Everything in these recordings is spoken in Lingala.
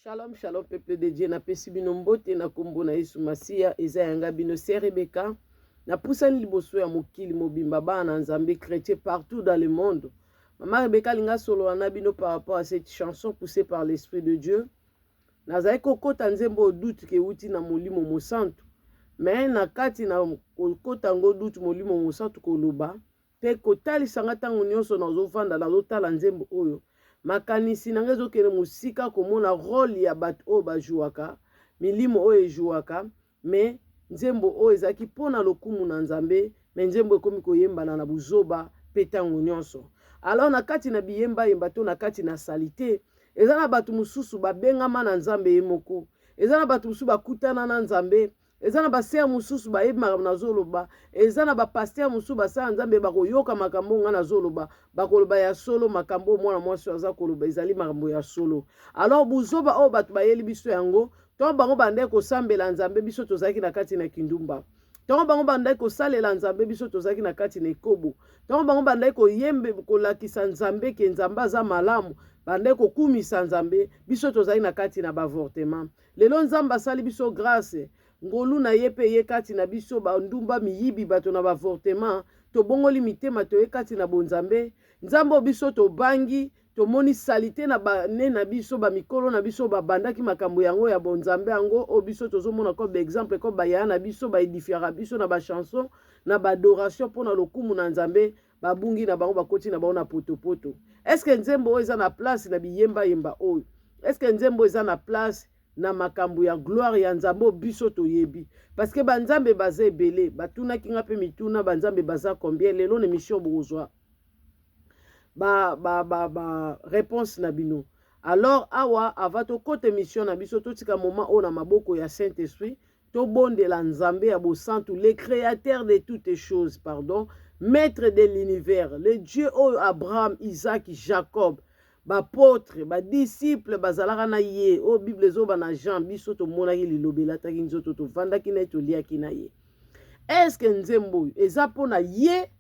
Shalom, shalom, peuple de Dieu. Na pesi bino mbote na kombo na Yesu Masia. Eza yanga bino se Rebecca. Na pusani liboso ya mokili mobimba bana nzambe chrétien partout dans le monde. Maman Rebecca linga solo wana bino par rapport à cette chanson poussée par l'Esprit de Dieu. Nazali kokota nzembo doute ke uti na molimo mosantu. Mais na kati na kokota ngo doute molimo mosantu koloba. Pe kotalisa nga tango nyonso nazovanda nazotala nzembo oyo. Makanisi na ngezo kene musika komona rôle ya bato oyo bajuaka milimo oyo ejuaka mais nzembo oyo ezaki pona lokumu na nzambe mais nzembo ekomi koyembana na buzoba pe tango nyonso. Alors na kati na biyemba yemba to na kati na salite eza na bato mususu babengama na nzambe ye moko, eza na bato mususu bakutana na nzambe, eza na baser mususu bayebi makambo nazoloba, eza na bapaster mususu basala nzambe bakoyoka makambo nga nazoloba, bakoloba ya solo makambo mwana mwasi aza koloba ezali makambo ya solo. Alors buzoba oyo bato bayeli biso yango to bango bande kosambela nzambe biso tozalaki na kati na kindumba, to bango bande kosalela nzambe biso tozalaki na kati na ekobo, to bango bande koyembe kolakisa nzambe ke nzambe aza malamu, bande kokumisa nzambe biso tozalaki na kati na bavortement. Lelo nzambe asali biso grâce ngolu na ye pe ye kati na biso bandumba miyibi bato na bavortement to bongoli mitema to ye kati na bonzambe nzambo biso to bangi to moni salite na bane na biso ba mikolo na biso babandaki makambo yango ya bonzambe yango o biso tozomona ko exemple ko baya na biso ba edifiera biso na ba chanson na ba adoration pona lokumu na nzambe babungi na bango bakoti na bango na potopoto. Est-ce que nzembo eza na place na biyemba yemba oyo? Est-ce que nzembo eza na place na makambo ya gloire ya nzambo biso toyebi? Parce que banzambe baza ebele batuna kinga pe mituna banzambe baza combien lelo na mission bozwa réponse na bino. Alors awa avato kote mission na biso totika moment o na maboko ya Saint-Esprit to bonde la nzambe ya bosantu le créateur de toutes choses, pardon, maître de l'univers, le Dieu o Abraham, Isaac, Jacob, bapôtre, badisciple bazalaka na ye o Bible ezoba na Jean biso tomonaki lilobelataki nzoto tovandaki na toliaki na ye. Est-ce que nzembo eza pona ye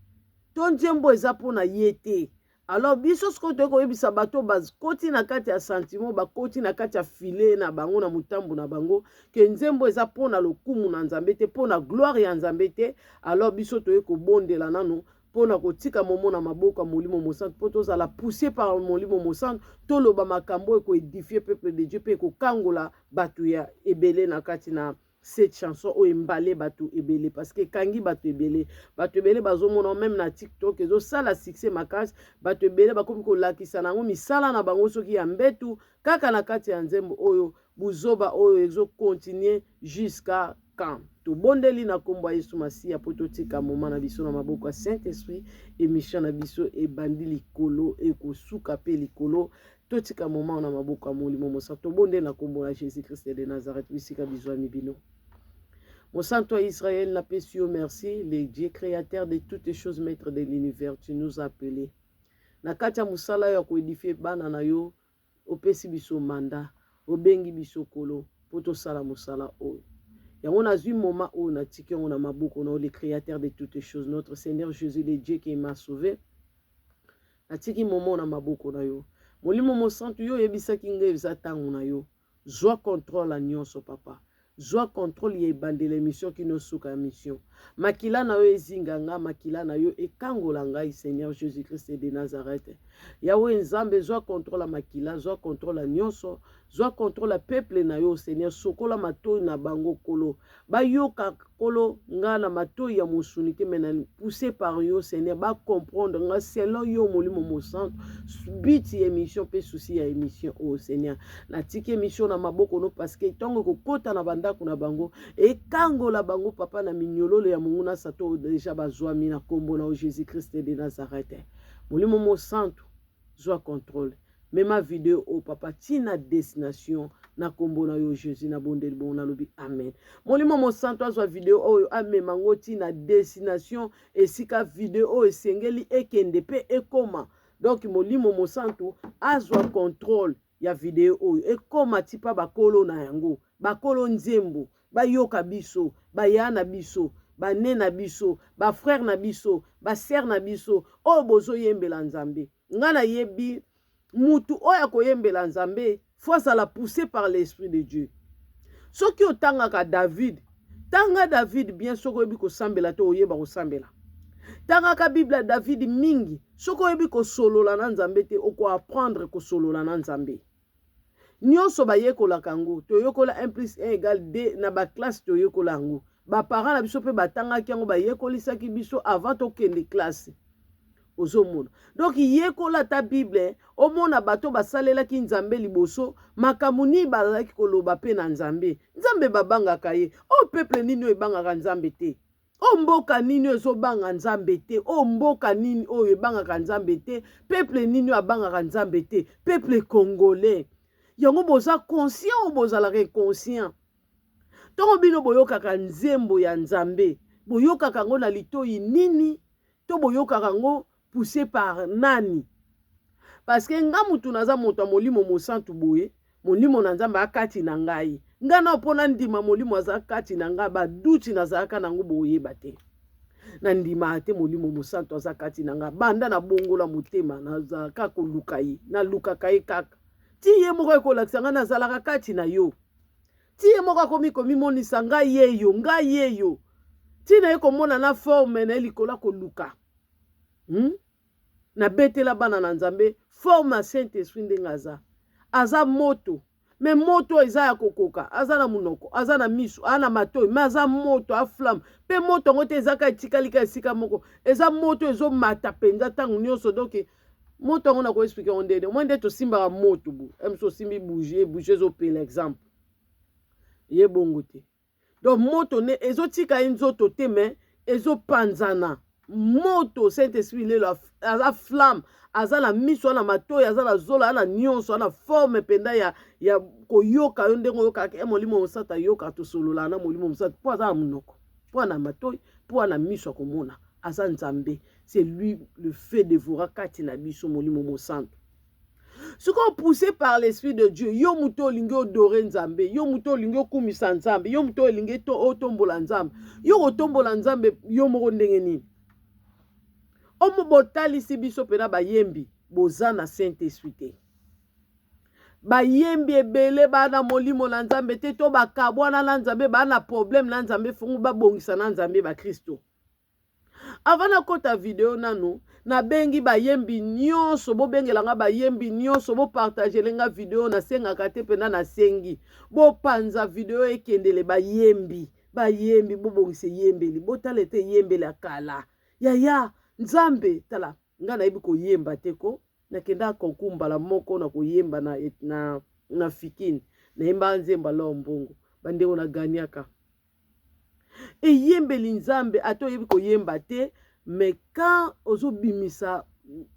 to nzembo eza pona ye te? Alors biso siko toyebisa bato bakoti na kati ya sentiment bakoti na kati ya file na bango na mutambu na bango ke nzembo eza pona lokumu na nzambe te pona gloire ya nzambe te. Alors biso toye kobondela nano pona kotika momo na maboko ya molimo mosantu po tozala poussé par molimo mosantu toloba makambo eko édifier peuple de Dieu pe kokangola bato ya ebele na kati na cette chanson o emballé bato ebele parce que kangi bato ebele bazomona même na TikTok ezo sala succès makasi bato ebele bakomi kolakisa nango misala na bango soki ya mbetu kaka na kati ya nzembo oyo buzoba oyo ezo continuer jusqu'à quand. Tobondeli na kombo ya Yesu Masia po totika moma na biso na maboko ya Saint-Esprit émission na biso ebandi likolo ekosuka pe likolo totika moma na maboko ya molimo mosantu tobonde na kombo ya Jésus-Christ de Nazareth bisika bizwa mibino. Mon Saint-Toi Israël, n'a pas su merci, le Dieu créateur de toutes les choses, maître de l'univers, tu nous as appelés. Na katia musala ya ko édifier bana na yo, opesi biso manda, obengi biso kolo, poto sala musala oyo. Yango na zui moment oyo na tiki yango na maboko na le créateur de toutes les choses, notre Seigneur Jésus, le Dieu qui m'a sauvé. Na tiki moment na maboko na yo. Molimo mo santu yo yebisaki nge eza tango na yo. Zwa contrôle nyonso papa. Zwa contrôle ye bandele mission qui nous souka mission. Makila na yo ezinganga, makila na yo ekangola ngai Seigneur Jésus-Christ de Nazareth. Yawe nzambe zwa contrôle makila, zwa contrôle nyonso, zwa contrôle peuple na yo Seigneur sokola matoi na bango kolo. Ba yoka kolo nga na matoi ya musunité mena poussé par yo Seigneur ba comprendre nga selon yo molimo mosantu biti émission pe souci ya émission o Seigneur. Na tiki émission na maboko no parce que tongo kokota na bandako na bango e kangola bango papa na minyololo ya munguna sato déjà bazwami na kombo na Jésus-Christ de Nazareth. Molimo mosantu zwa contrôle. Mema vidéo au papa tina destination na kombo na yo Jésus na bondeli bon na lobi amen. Molimo mosantu azwa vidéo oyo amema ngo tina destination esika vidéo esengeli ekende pe ekoma. Donc molimo mosantu azwa contrôle ya vidéo oyo ekoma tipa bakolo na yango bakolo nzembo bayoka biso bayana biso bane na biso ba frère na biso ba sœur na biso o bozo yembela nzambe ngana yebi mutu oya koyembela nzambe faut la pousser par l'Esprit de Dieu. Ce qui est tangaka David, tanga David bien soko ebi ko sambela to oyeba ko sambela. Tangaka Bible David mingi, soko ebi ko solola na Nzambe te oko apprendre ko solola na Nzambe. Nyonso ba yekola kango, to yokola 1 + 1 = 2 na ba classe to yokola ngo. Ba parents na biso pe batanga kiango ba yekolisa ki biso avant to kende classe. Ozomona. Donc yekola ta Bible, omona bato basalela ki Nzambe liboso, makamuni bazaki koloba pe na Nzambe. Nzambe babanga kaye, o peuple nini ebanga Nzambe te. O mboka nini ezobanga Nzambe te, o mboka nini o ebanga Nzambe te, peuple nini abanga Nzambe te, peuple congolais. Yango boza conscient ou bozala inconscient. Tongo bino boyokaka nzembo ya Nzambe, boyokaka ngo na litoi nini, to boyokaka ngo poussé par nani. Parce que nga mutu naza moto molimo mosantu boye, molimo na Nzambe akati na ngai. Nga na pona ndima molimo aza kati na nga ba duti nazaka nango boye bate. Na ndima ate molimo mosantu aza kati na nga, banda na bongola motema nazaka ko lukai, na lukaka kaka. Ti ye moko ekolakisa nga nazalaka kati na yo. Ti ye moko komi monisa nga yeyo. Ti na ye komona na forme na elikola ko luka. Na betela bana na Nzambe forme Saint-Esprit ndenga aza moto. Mais moto eza ya kokoka, aza na munoko, aza na misu, ana matoi, mais aza moto a flamme. Pe moto ngote ezaka etikalika esika moko. Eza moto ezo mata penza tangu nyonso donc moto ngona ko expliquer on dede. Moi ndeto simba moto bu. Emso simbi bouger zo pe l'exemple. Ye bongo te. Donc moto ne ezo tika nzoto te mais ezo panzana. Moto Saint-Esprit lelo aza flamme, aza na miso na matoi, aza na zola na nyonso na forme penda ya koyoka yo ndengo yoka ke molimo mosata yoka to solola na molimo mosata po aza munoko, po na matoi, po na miso komona aza Nzambe. C'est lui le fait de vous rakati na biso molimo mosanta. Ce qu'on poussé par l'Esprit de Dieu, yo muto lingi odore Nzambe, yo muto lingi okumisa Nzambe, yo muto lingi to otombola Nzambe, yo otombola Nzambe yo moko ndenge nini. Omo botali si biso pena bayembi boza na Saint-Esprit te. Bayembi ebele bana molimo na Nzambe te to bakabwana na Nzambe bana problème na Nzambe fungu babongisa na Nzambe ba Kristo. Avant kota video nanu na bengi bayembi nyonso bo bengelanga bayembi nyonso bo partager lenga video na senga kate pena na sengi bo panza video ekendele bayembi bo bongise yembeli bo talete yembeli akala ya Nzambe tala nga na ibi ko yemba teko na kenda kokumbala moko na koyemba na fikini na yemba nzemba lo mbongo bande ona ganiaka yembeli Nzambe ato yebi ko yemba te mais quand ozo bimisa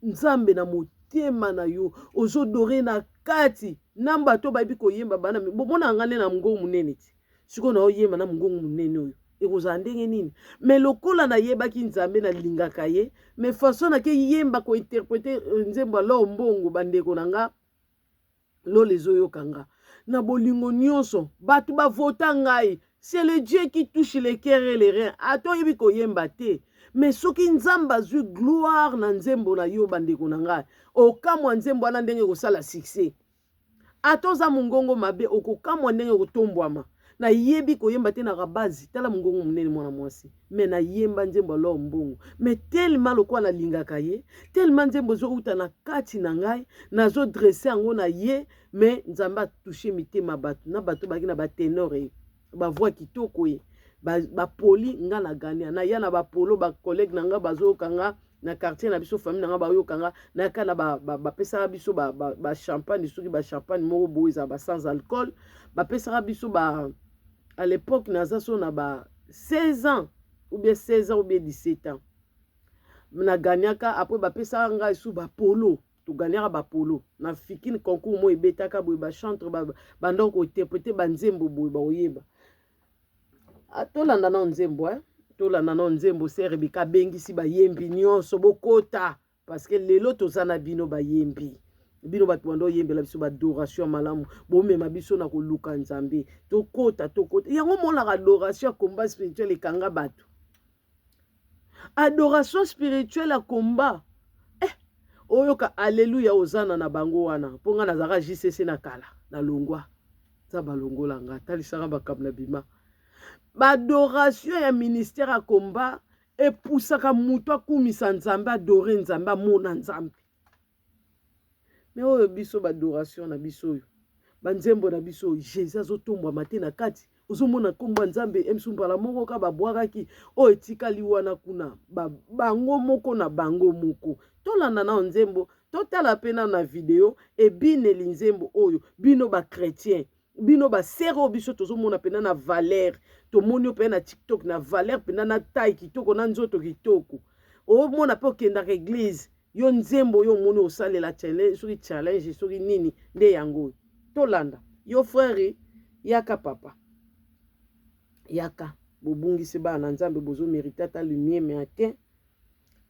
Nzambe na motema na yo ozo dore na kati namba to babi ko yemba bana bomona ngane na mungongo munene ti siko na oyemba na mungongo munene oyo ekozala ndenge nini. Mais lokola na yebaki Nzambe na lingaka ye, mais façon na ke yemba ko interpréter nzembo lo mbongo bandeko nanga lo les oyokanga na bolingo nyonso batu ba vota ngai. C'est le Dieu qui touche les cœurs et les reins. Ato yebi ko yemba te, mais soki Nzamba zui gloire na nzembo na yo bandeko nanga okamwa nzembo na ndenge ko sala succès. Ato za mungongo mabe okokamwa ndenge ko tombwama. Na yebi ko yemba te na rabazi tala mungongo munene mwana mwasi mais na yemba nzembo lo mbongo mais tellement lokwa na lingaka ye tellement nzembo zo uta na kati na ngai na zo dresser yango na ye mais Nzamba toucher mitema batu na batu baki na ba ténor ba voix kitoko ye ba poli nga na gania na ya na ba polo ba collègue nanga bazo kanga na quartier na biso famille nanga ba yo kanga na kana ba pesa biso ba champagne soki ba champagne moko boiza ba sans alcool ba pesa biso ba à l'époque naza so na ba 16 ans ou bien 17 ans na ganiaka après ba pesa nga sou ba polo to ganiaka ba polo na fikini concours mo ebetaka boy ba chantre ba ndoko interpréter ba nzembo boy ba oyeba atolanda na nzembo tolanda na nzembo sere bika bengisi ba yembi nyonso bokota parce que lelo tozana bino ba yembi bino batu bando yembela biso ba adoration malamu bomema biso na koluka Nzambe tokota yango mona adoration combat spirituel ekanga batu adoration spirituelle à combat oyoka alleluya ozana na bango wana mpo nga nazalaka JCC na kala na longwa za balongola nga talisaka makambo na bima badoration ya ministère ya komba epusaka mutu akumisa nzambe adore nzambe amona nzambe me oyo biso badoration na biso oyo banzembo na biso oyo Jésus azotombwama te na kati ozomona nkombo ya nzambe emsumbala moko ka babwakaki oyo etikali wana kuna bango moko na bango moko tolanda na nzembo totala pena na video ebineli nzembo oyo bino bakretien bino basero biso tozomona pena na valeur tomoni pena na TikTok na valeur pena na taille kitoko na nzoto kitoko omona pe okendaka église yo nzembo yo moni osalela challenge soki nini nde yango tolanda yo frère yaka papa yaka bobungisi bana nzambe bozo mérite ata lumière matin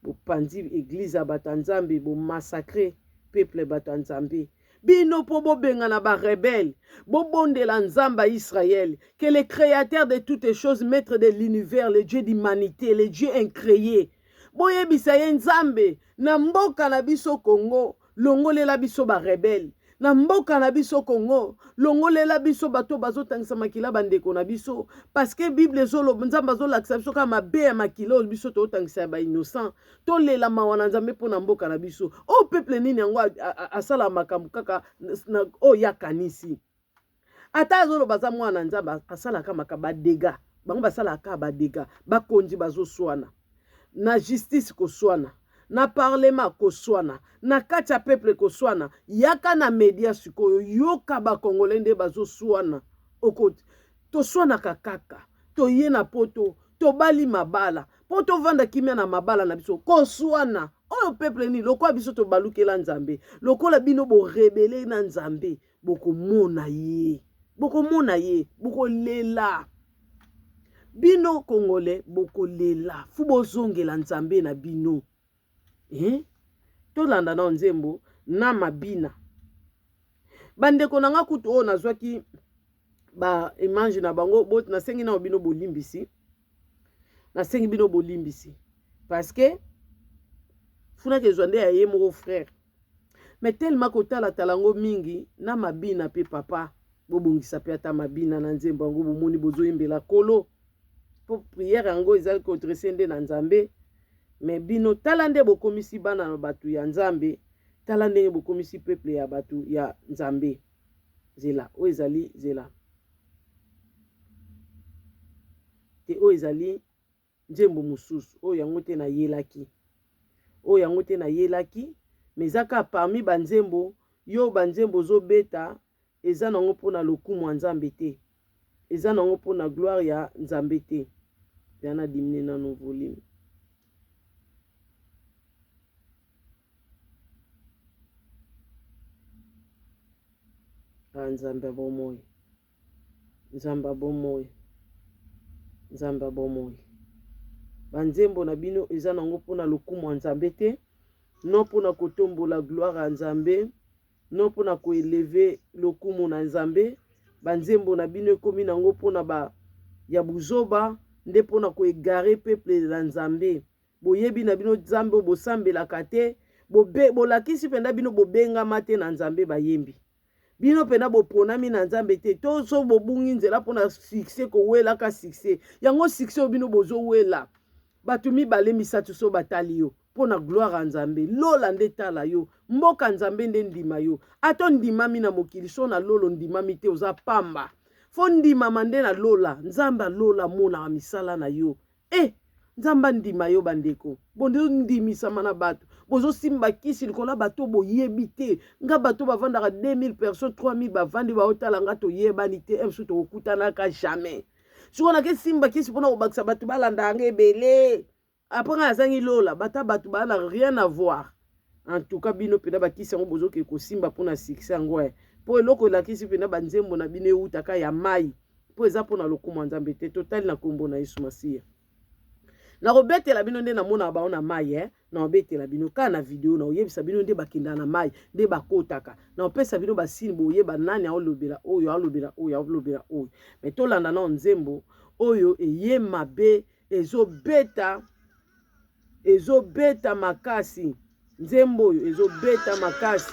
bopandi église ya bato nzambe bomassacre peuple bato nzambe bino po bobengana ba rebelle bobondela nzamba Israël que le créateur de toutes choses maître de l'univers le Dieu d'humanité le Dieu incréé boyebisa ye nzambe na mboka na biso Congo longolela biso ba rebelle na mboka na biso Congo longolela biso bato bazotangisa makila bandeko na biso parce que Bible ezoloba nzambe azolakisa biso kama mabe ya makila biso totangisa ba innocent tolela mawana nzambe mpona mboka na biso o peuple nini yango asala makambo kaka na o yakanisi ata azoloba za mwana nzambe asalaka makambo badega bango basalaka badega bakonzi bazoswana na justice koswana na parlement koswana na kati ya peuple koswana yaka na media sikoyo yoka bakongole nde bazoswana okoti toswanaka kaka toye na poto tobali mabala po tovanda kimia na mabala na biso koswana oyo peuple ni lokola biso tobalukela nzambe lokola bino borebele na nzambe bokomona ye bokolela bino kongole bokolela fu bozongela nzambe na bino tolanda na nzembo na mabina bandeko nanga kutu oyo nazwaki ba image na bango bot nasengi na bino bolimbisi nasengi bino bolimbisi parce que funa ke zwande ya ye moko frère mais tellement kotala talango mingi na mabina pe papa bobongisa pe ata mabina na nzembo yango bomoni bozoyimbela kolo po prière yango ezali kodresse nde na nzambe mais bino tala nde bokomisi bana na batu ya nzambe tala ndenge bokomisi peuple ya batu ya nzambe zela o ezali zela te o ezali nzembo mosusu o yango te na yelaki o yango te na yelaki mais zaka parmi banzembo yo banzembo zobeta eza nango mpona lokumu ya nzambe te eza nango mpona gloire ya nzambe te yana dimine nano volume nzambe bomoi nzamba bomoi nzamba bomoi banzembo na bino eza nango mpona lokumu ya nzambe te non mpona kotombola gloire ya nzambe non mpona koeleve lokumu na nzambe banzembo na bino ekomi nango mpona ya buzoba nde mpona koegare peuple na nzambe boyebi na bino nzambe bosambelaka te bolakisi mpenza bino bobengama te na nzambe bayembi bino pena boponami na nzambe te to so bobungi nzela mpona succès kowelaka succès yango succès oyo bino bozowela bato mibale misato so batali yo mpona gloire ya nzambe lola nde tala yo mboka nzambe nde ndima yo ato ndimami na mokili so na lolo ndimami te oza pamba fo ndimama nde na lola nzambe alola monaka misala na yo nzambe ndima yo bandeko bondo ndimisama na bato bozosimba kisi likola bato boyebi te nga bato bavandaka 2000 personnes 3000 bavandi baotala nga toyebani te msu tokokutanaka jamais sikona ke simba kisi mpona kobakisa bato balanda yango ebele apres nga azangi lola bata bato bana rien à voir en tout cas bino mpena bakisi yango bozoke kosimba mpona succès yango mpo eloko elakisi mpena banzembo na bino eutaka ya mai mpo eza mpona lokumu ya nzambe te totali na kombo na Yesu Masiya na kobetela bino nde namonaka bao na mai na kobetela bino kaka na video na oyebisa bino nde bakendaka na mai nde bakotaka na kopesa bino basini boyeba nani aolobela oyo aolobela oyo aolobela oyo me tolanda na nzembo oyo eye mabe ezobeta makasi nzembo oyo ezobeta makasi.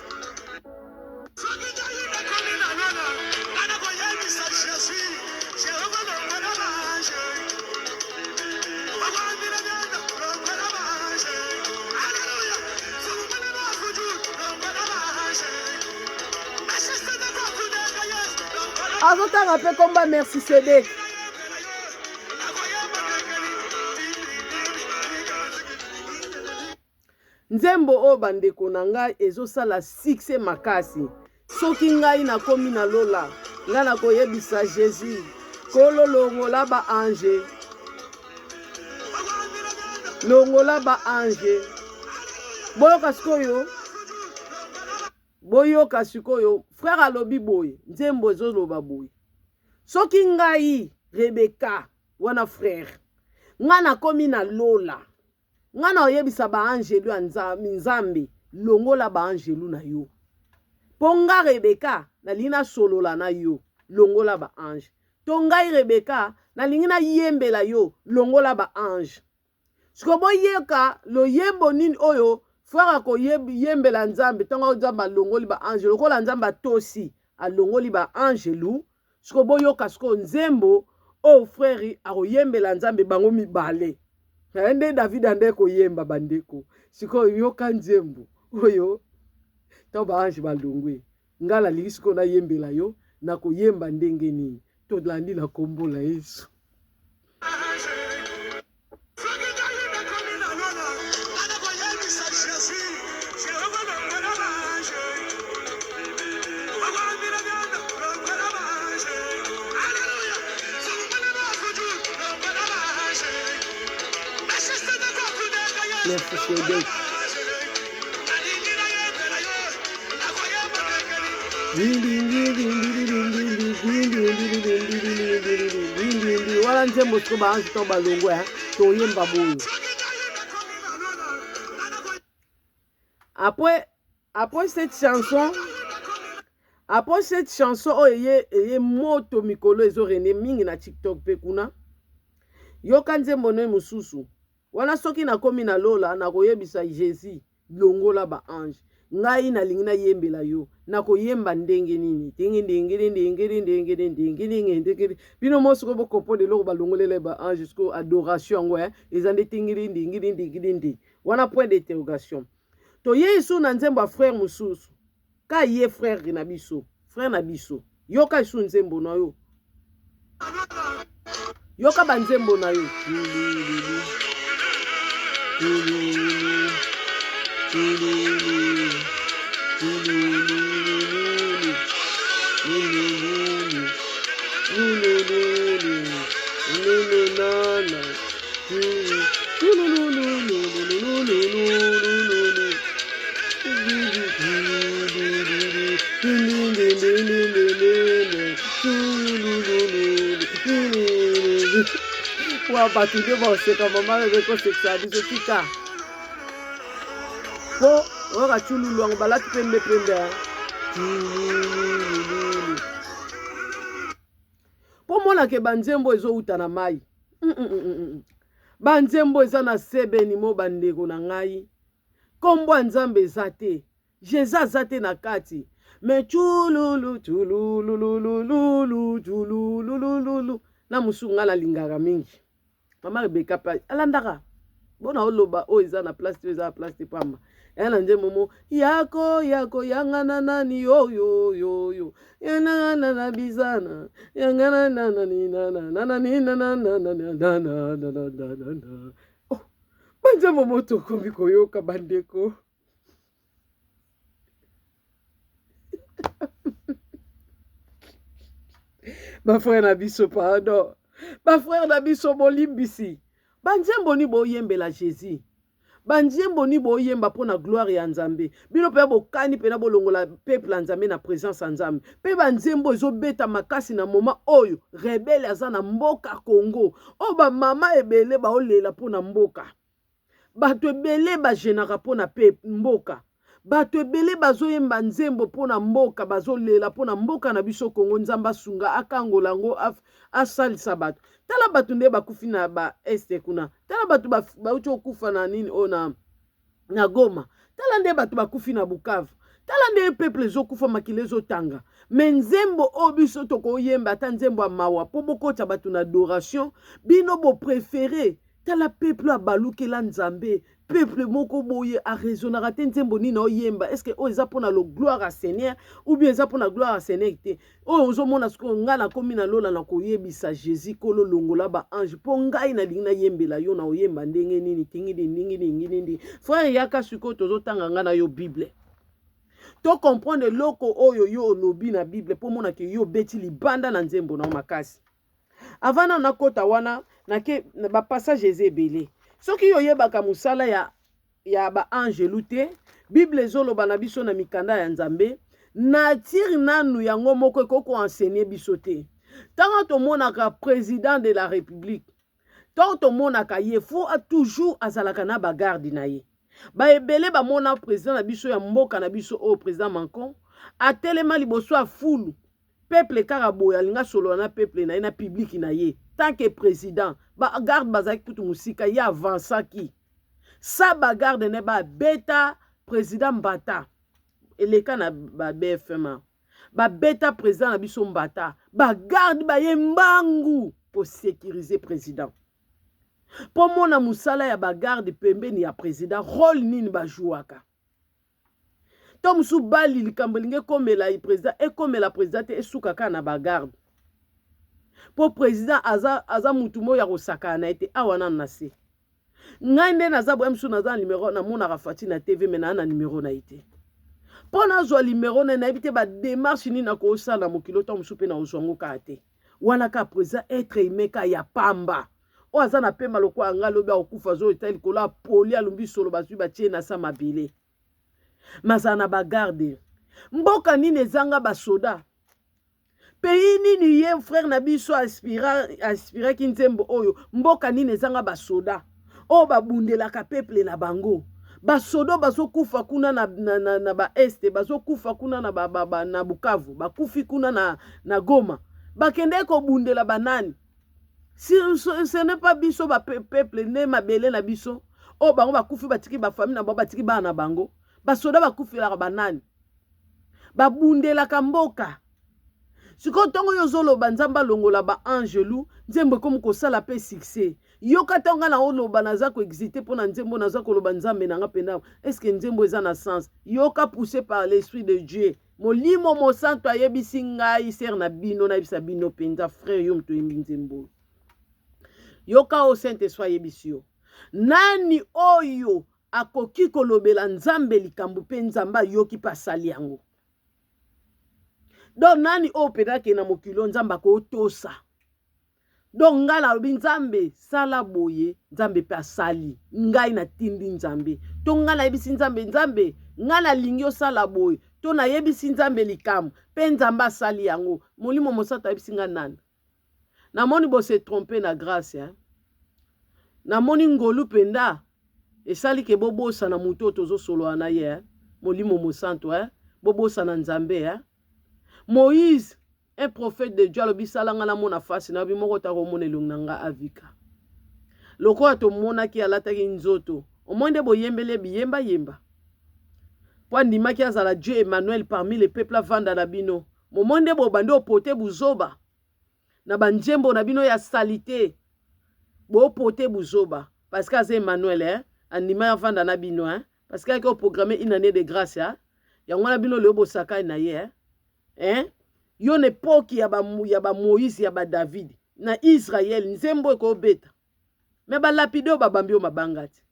azotanga mpe komba merci Sedek. Nzembo o bandeko na ngai ezosala succès makasi. Soki ngai nakomi na lola, ngai nakoyebisa Jésus kolo longola ba ange. Longola ba ange. Boyoka sikoyo. Boyoka sikoyo. Frère alobi boye. Nzembo ezoloba boye. Soki ngai Rebecca wana frère. Ngai nakomi na lola. Ngana oyebisa ba angelu ya nzambe longola ba angelu na yo. Ponga Rebecca na lina solola na yo longola ba ange. Tongai Rebecca na lingina yembela yo longola ba ange. Siko boyeka lo yembo nini oyo frère ko yembela nzambe tonga nzamba longoli ba ange lokola nzamba tosi a longoli ba angelu. Siko boyoka siko nzembo o frère akoyembela nzambe bango mibale. Nde David ande koyemba bandeko. Siko yoka nzembo oyo to ba ange balongwe. Ngala lisiko na yembela yo na koyemba ndenge nini. To landi na kombo la Yesu. Merci Sedek. Wala nzembo siko ba ange to balongwe toyemba boyo. Après cette chanson oye moto mikolo ezo rene mingi na TikTok pe kuna. Yoka nzembo ne mususu. Wana soki nakomi na lola nakoyebisa Jésus longola ba ange. Ngai na lingina yembela yo nakoyemba ndenge nini ndenge bino mosiko bokopo de loko balongolele ba ange jusqu'au adoration ngo ezande ndenge wana point d'interrogation. To yesu na nzembo frère mususu ka ye frère na biso yoka isu nzembo na yo yoka ba nzembo na yo wa batude boseka mama beko seksa biso tika po ora chululu ang balati pembe po mona ke banzembo ezo uta na mai banzembo eza na sebeni mo bandeko na ngai kombo nzambe zate Jésus zate na kati me chululu na musunga la lingaka mingi mama Rebecca pa alandaka bona oloba o eza na place eza na place pamba yana nje momo yako yangana nani yo yana na bizana yangana nani na oh banje momo to kombi koyoka bandeko ba frère na biso pardon ba frère na biso bolimbisi banzembo ni boyembela Jésus banzembo ni boyemba pona gloire ya Nzambe bino pe bokani pe na bolongola peuple ya Nzambe na présence ya Nzambe pe banzembo ezobeta makasi na moment oyo rebelle aza na mboka Congo o ba mama ebele ba olela pona mboka bato ebele ba jenaka pona mboka bato ebele bazoyemba nzembo pona mboka bazolela pona mboka na biso Congo Nzamba sunga akangola ngo asalisa bato tala bato nde bakufi na ba este kuna tala bato bauti okufa na nini ona na Goma tala nde bato bakufi na Bukavu, tala nde peuple ezokufa makili ezotanga. Me nzembo oyo biso tokoyemba ata nzembo ya mawa mpo bokota bato na adoration, bino boprefere tala peuple abalukela Nzambe, peuple moko boye arezonaka te nzembo nini oyemba. Eske oyo eza mpona lo gloire à Seigneur ou bien eza mpona gloire à Seigneur te? Oyo ozomona sikoyo ngai nakomi na lola na koyebisa Jésus kolo longola ba ange mpo ngai nalingi nayembela yo na oyemba ndenge nini tingidi ndingi. Frère yaka sikoyo tozotanga ngai na yo Bible. To comprendre loko oyo yo olobi na Bible mpo mona ke yo beti libanda na nzembo na makasi. Avant na kota wana nake ba passage ezebele. Soki yo yebaka musala ya ba angelu te, Bible ezoloba na biso na mikanda ya Nzambe, nature nanu yango moko ekoko enseigner biso te. Tant tomonaka président de la République, tant tomonaka ye faut toujours azalaka na ba garde na ye. Ba ebele ba mona président na biso ya mboka na biso o président Macron, atelema liboso a fulu. Peuple karabo ya linga solo na peuple na ina public na ye. Tant que président, ba garde bazaki kutu musika ya avansaki. Sa ba garde ne ba beta président Mbata. Eleka na ba BFM. Ba beta président na biso Mbata. Ba garde ba yembangu pour sécuriser président. Pour mona musala ya ba garde pembeni ya président, rôle nini ba jouaka. Tom sou bali likambo linge komela i président e komela président te esukaka na ba garde. Pour président aza mutu mo ya kosaka na ete awana na se. Ngai nde naza bo emsu naza numéro na mona rafati na TV mena na numéro na ite. Pona zo numéro na ebite ba démarche ni na ko sala mokilo tom sou pe na ozwango ka te. Wana ka président être aimé ka ya pamba. O aza na pema lokwa ngalo ba okufa zo etal kola poli alumbi solo bazwi ba tie na sa mabele. Mazana ba garde. Mboka nini ezanga ba soda. Pays nini ye frère na biso aspira ki nzembo oyo. Mboka nini ezanga ba soda. O babundelaka peuple na bango. Ba sodo bazokufa kuna na ba este, bazokufa kuna na Bukavu, bakufi kuna na Goma. Bakende ko bundela banani. Si ce n'est pas biso ba peuple ne mabele na biso. O bango bakufi batiki ba famille na batiki ba na bango. Basoda bakufilaka banani. Babundelaka mboka. Siko tongo yozoloba nzamba longola ba angelu, nzembo komu kosala pe succès. Yoka tonga na oloba naza ko exiter pona nzembo naza ko loba nzambe nanga penda. Est-ce que nzembo eza na sens? Yoka poussé par l'esprit de Dieu. Molimo mo santo ayebisi ngai ser na bino na bisa bino penza frère yo mto yembi nzembo. Yoka o Saint-Esprit ayebisi yo. Nani oyo akoki kolobela nzambe likambo pe nzamba yoki pasali yango. Donc nani o pedake na mokilo nzamba ko tosa. Donc ngala lobi nzambe sala boye nzambe pe asali. Ngai na tindi nzambe. To ngala yebisi nzambe ngala lingyo sala boye. To na yebisi nzambe likambo pe nzamba asali yango. Molimo mosato yebisi nga nani. Na moni bo se tromper na grâce hein. Na moni ngolu penda. Esali ke bobosa na muto tozo solo na ye molimo mosanto bobosa na nzambe Moïse un prophète de Dieu lobisala nga na mona face na bimoko ta ko mona elonga avika loko ato mona ki alata ki nzoto omonde boyembele yemba kwa ndima ki azala Dieu Emmanuel parmi les peuples vanda na bino momonde bo bande opote buzoba na banjembo na bino ya salité bo opote buzoba parce que c'est Emmanuel Anima ya vanda na bino parce qu'il y a programmé une année de grâce ya ngwana bino le bosaka na ye yo n'époque ya ba Moïse ya ba David na Israël nzembo ko beta mais ba lapido ba bambio mabangati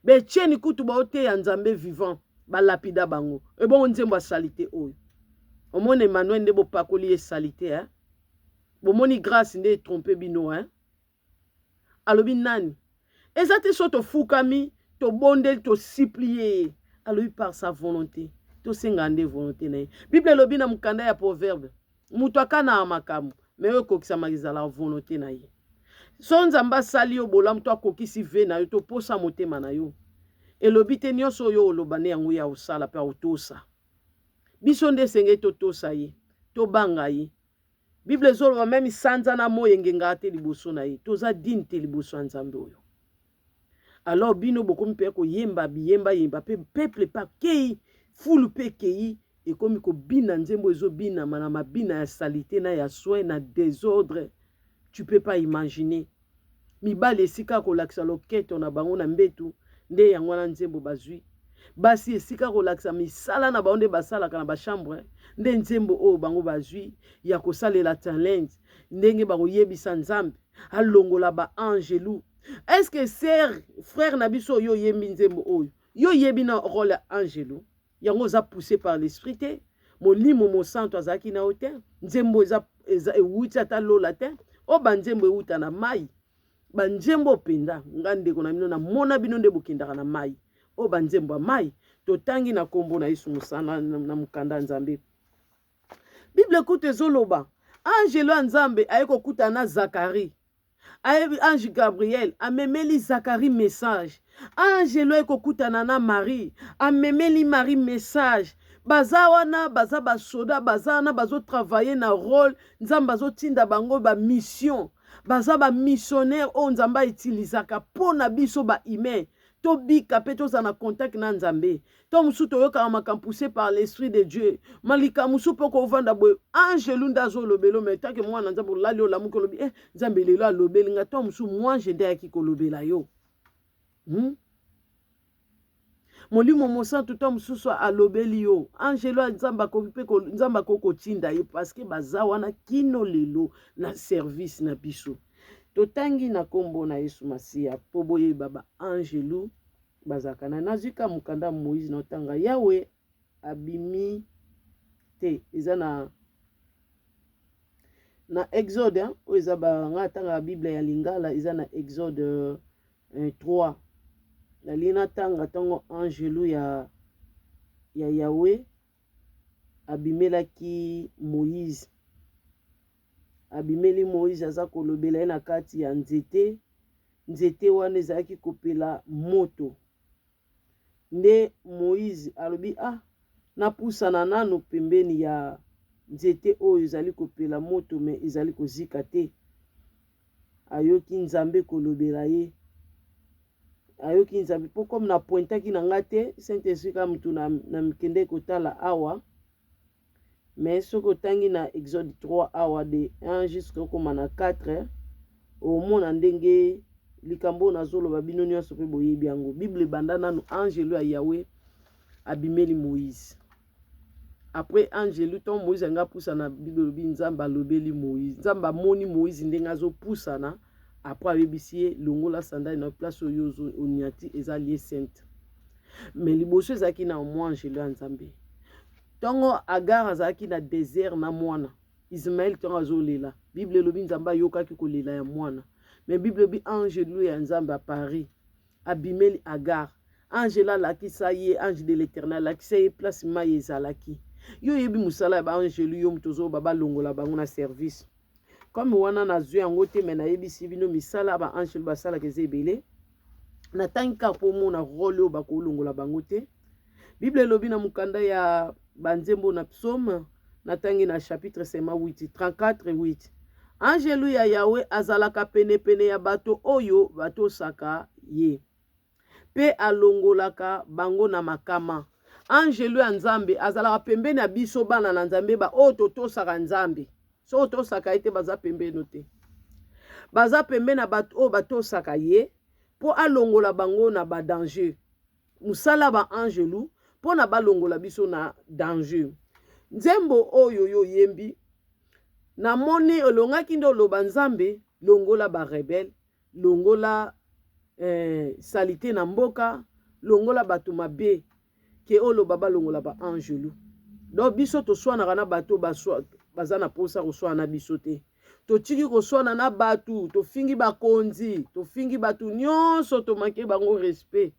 be cheni kutu ba ote ya nzambe vivant ba lapida bango e bon nzembo salité oyo omone Emmanuel nde bo pakoli salité bo moni grâce nde tromper bino alobi nani ezate soto fukami to bondel to supplier à lui par sa volonté to sengande volonté na Bible lobi na mukanda ya proverbe mutu akana makamu mais yo kokisa magiza la volonté na ye so nzamba sali yo bola mutu akokisi ve na yo to posa motema na yo elobi te nyonso yo olobane yango ya osala pe otosa biso nde senge to tosa ye to banga ye Bible zolo même sanza na moye ngenga te liboso na ye toza dine te liboso nzambe oyo Alors bino bokomi pe ko yemba biyemba yemba pe peuple pa kei fulu pe kei et comme ko bina nzembo ezo bina na mabina ya salité na ya soin na désordre tu peux pas imaginer mibali esika kolakisa loketo na bango na mbetu nde yango na nzembo bazwi basi esika kolakisa misala na bango nde basalaka na bachambre nde nzembo oyo bango bazwi ya kosalela talent ndenge bakoyebisa nzambe alongola baangelu. Est-ce que sœur frère na biso yo yembi nzembo oyo yo yebi na rôle ya angelu yango oza poussé par l'esprit te molimo mosanto azalaki na yo te nzembo eza ewuti ata lola te o banzembo ewuta na mai banzembo penda nga ndeko na bino na mona bino nde bokendaka na mai o banzembo ya mai totangi na kombo na Yesu mosana na mukanda nzambe. Bible kutu ezoloba angelo ya nzambe aye kokuta na Zakari ange Gabriel amemeli Zakari message angelo aye kokutana na Marie amemeli Marie message baza wana baza basoda baza wana bazotravaye na rôle nzambe bazotinda bango bamission baza bamissionnaire oyo nzambe autilisaka mpo na biso bahumain tobika mpe tozala na contact na nzambe to mosusu toyokaka makambo poussé par l'esprit de Dieu malika mosusu mpo kovanda boye angelu nde azolobela me take mwana nzambe olali olamuki olobi nzambe lelo alobeli nga to mosusu mwange nde ayaki kolobela yo molimo mosantu to mosusu alobeli yo angelo ya nzambe akoki mpe nzambe akoki kotinda ye parceke baza wana kino lelo na service na biso. Totangi na kombo na Yesu Masiya po boyeba baangelu bazalaka na nazwika mokanda Moïse na otanga yawe abimi te eza na Exode oyo eza nga atanga ya Bible ya lingala eza na Exode 3 nali natanga ntango angelu ya yawe abimelaki Moïse abimeli Moïse aza kolobela ye na kati ya nzete wana ezalaki kopela moto nde Moïse alobi napusana nano pembeni ya nzete oyo ezali kopela moto me ezali kozika te ayoki nzambe kolobela ye ayoki nzambe mpo comme na pointaki na nga te Saint-Esprit ka mutu na mikende kotala awa mais soki otangi na Exode 3 awa de 1 jusqu'à koma na 4 omona ndenge likambo nazoloba bino nyonso mpe boyebi yango Bible banda nanu angelo ya yawe abimeli Moïse après angelo to Moïse anga pusana Bible lobi nzambe alobeli Moïse nzambe amoni Moïse ndenge azopusana après ayebisi ye longola sandali na place oyo oniati eza lieu sainte mais liboso ezalaki na mwa angelo ya nzambe tongo Agar azalaki na désert na mwana Ismaël tongo azolela Bible elobi nzambe ayokaki kolela ya mwana mais Bible elobi angelo ya nzambe apari abimeli Agar angelo alakisa ye ange de l'Éternel alakisa ye place mai ezalaki yo yebi mosala ya baangelo yo moto ozoba balongola bango na service comme wana nazwi yango te me nayebisi bino misala baangelo basalaka eza ebele natangi kaka mpo omona rôle oyo bakolongola bango te Bible elobi na mokanda ya banzembo na psaume natangi na chapitre sema 8 34:8 angelu ya yawe azalaka penepene ya bato oyo batosaka ye pe alongolaka bango na makama angelu ya nzambe azalaka pembeni ya biso bana na nzambe oyo totosaka nzambe so tosaka ye te baza pembeni te baza pembeni na bato oyo batosaka ye po alongola bango na badanger musala baangelu mpo na balongola biso na danger nzembo oyo yo yembi namoni olongaki nde oloba nzambe longola barebele longola salite na mboka longola bato mabe ke oloba balongola baangelu donc biso toswanaka na bato baza na posa koswana na biso te totiki koswana na bato tofingi bakonzi tofingi bato nyonso tomake bango respect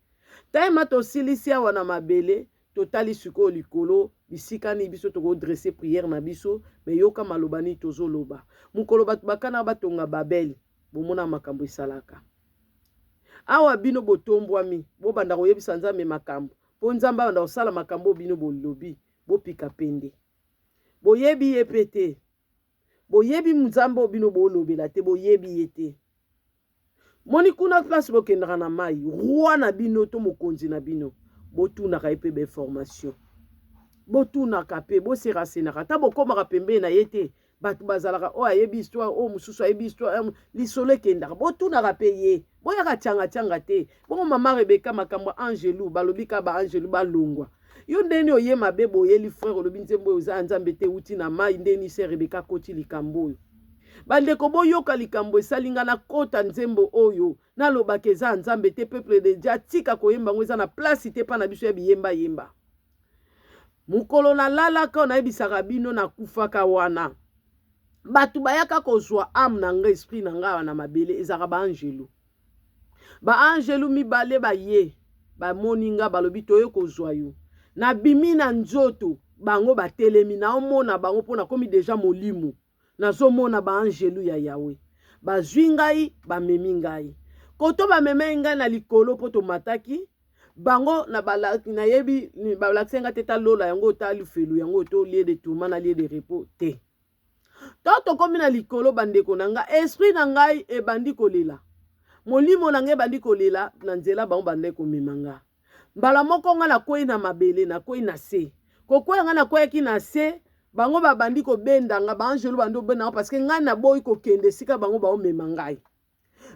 tayema tosilisi awa na mabele totali sikoyo likolo bisikani biso tokodresse prière na biso me yoka maloba nini tozoloba mokolo bato bakana batonga babeli bomona makambo esalaka awa bino botombwami bobanda koyebisa nzambe makambo mpo nzambe abanda kosala makambo bino bolobi bopika pende boyebi ye pe te boyebi nzambe bino bolobela te boyebi ye te moni kuna place bokendaka na mai roi na bino to mokonzi na bino botunaka ye mpe bainformation botunaka mpe boserasenaka ta bokomaka pembeni na ye te bato bazalaka oyo ayebi histoire oyo mosusu ayebi histoire lisolo ekendaka botunaka mpe ye boyaka tianga te bongo mama rebeka makambo ya angelu balobi ka baangelu balongwa yo ndeni oye mabe boyeli frère olobi nzembo oyo oza ya nzambe te euti na mai ndeni se rebeka akoti likambo oyo bandeko boyoka likambo esalinga na kota nzembo oyo nalobaka eza ya nzambe te peuple de dia tika koyemba ngo eza na place te mpa na biso ya biyembayemba mokolo nalalaka nayebisaka bino nakufaka wana bato bayaka kozwa ame na nga esprit na nga na mabele ezaka baangelu baangelu mibale baye bamoni nga balobi toye kozwa yo nabimi na nzoto bango batelemi naomona bango mpo nakomi deja molimo nazomona baangelu ya yawe bazwi ngai bamemi ngai koto bamemi ngai na likolo mpo tomataki bango nayebi balakisi nga te talola yango ta lifelu yango to lie de tourment na lie de repos te to tokomi na likolo bandeko na nga esprit na ngai ebandi kolela molimo na ngai ebandi kolela na nzela bango bandai komema nga mbala moko nga nakwei na mabele nakwei na se kokwea nga nakweyaki na se bango babandi kobenda nga baangelu bandi kobenda nga parceke ngai naboyi kokende esika bango baomema ngai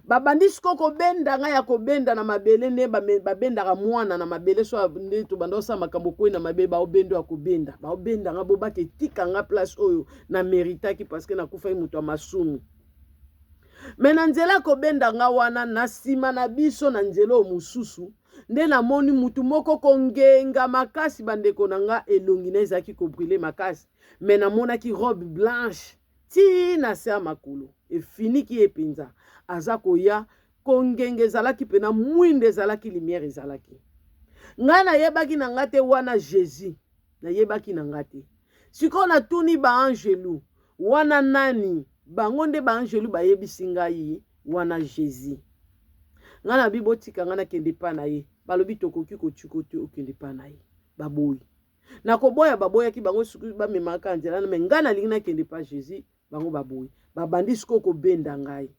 babandi siko kobenda ngai ya kobenda na mabele nde babendaka mwana na mabele so nde to banda osala makambo kwei na mabele baobendo ya kobenda baobenda nga bobaka etika nga place oyo na meritaki parceke nakufaki moto ya masumu me na nzela ya kobenda nga wana na nsima na biso na nzela oyo mosusu nde namoni mutu moko kongenga makasi bandeko na nga elongi na ezalaki kobrile makasi me namonaki robe blanche ti na se ya makolo efiniki ye mpenza aza koya kongenga ezalaki mpe na mwinde ezalaki lumière ezalaki ngai nayebaki na nga te wana jésus nayebaki na nga te sikoyo natuni baangelu wana nani bango nde baangelu bayebisi ngai wana jésus ngai na bibotika ngai nakende pa na ye balobi tokoki kotuka te okende pa na ye baboyi nakoboya baboyaki bango soki bamemaka nzela me ngai nalingi nakende pa jésus bango baboyi babandi sikoyo kobenda ngai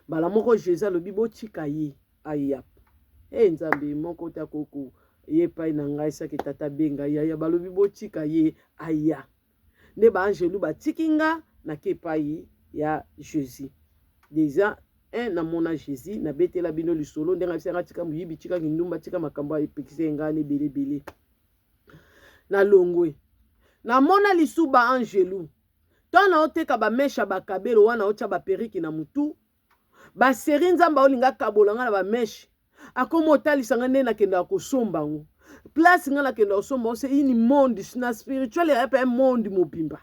mbala moko jésus alobi botika ye aya nzambe moko ta koko ye epai na ngai saki tata benga yaya balobi botika ye aya nde baangelu batiki nga nake epai ya jésus deja namona jésus nabetela bino lisolo ndenge abisanga tika moyibi tika kindumba tika makambo epekisa ngai na ebelebele nalongwe namona lisu baangelu to naoteka bamesha bakabelo wana otya baperiki na mutu baseri nzambe aolinga kabola nga na bameshe akomi otalisa nga nde nakendaka kosomba ngo place nga nakendaka kosomba ngo se ini monde na spirituel ya pe monde mobimba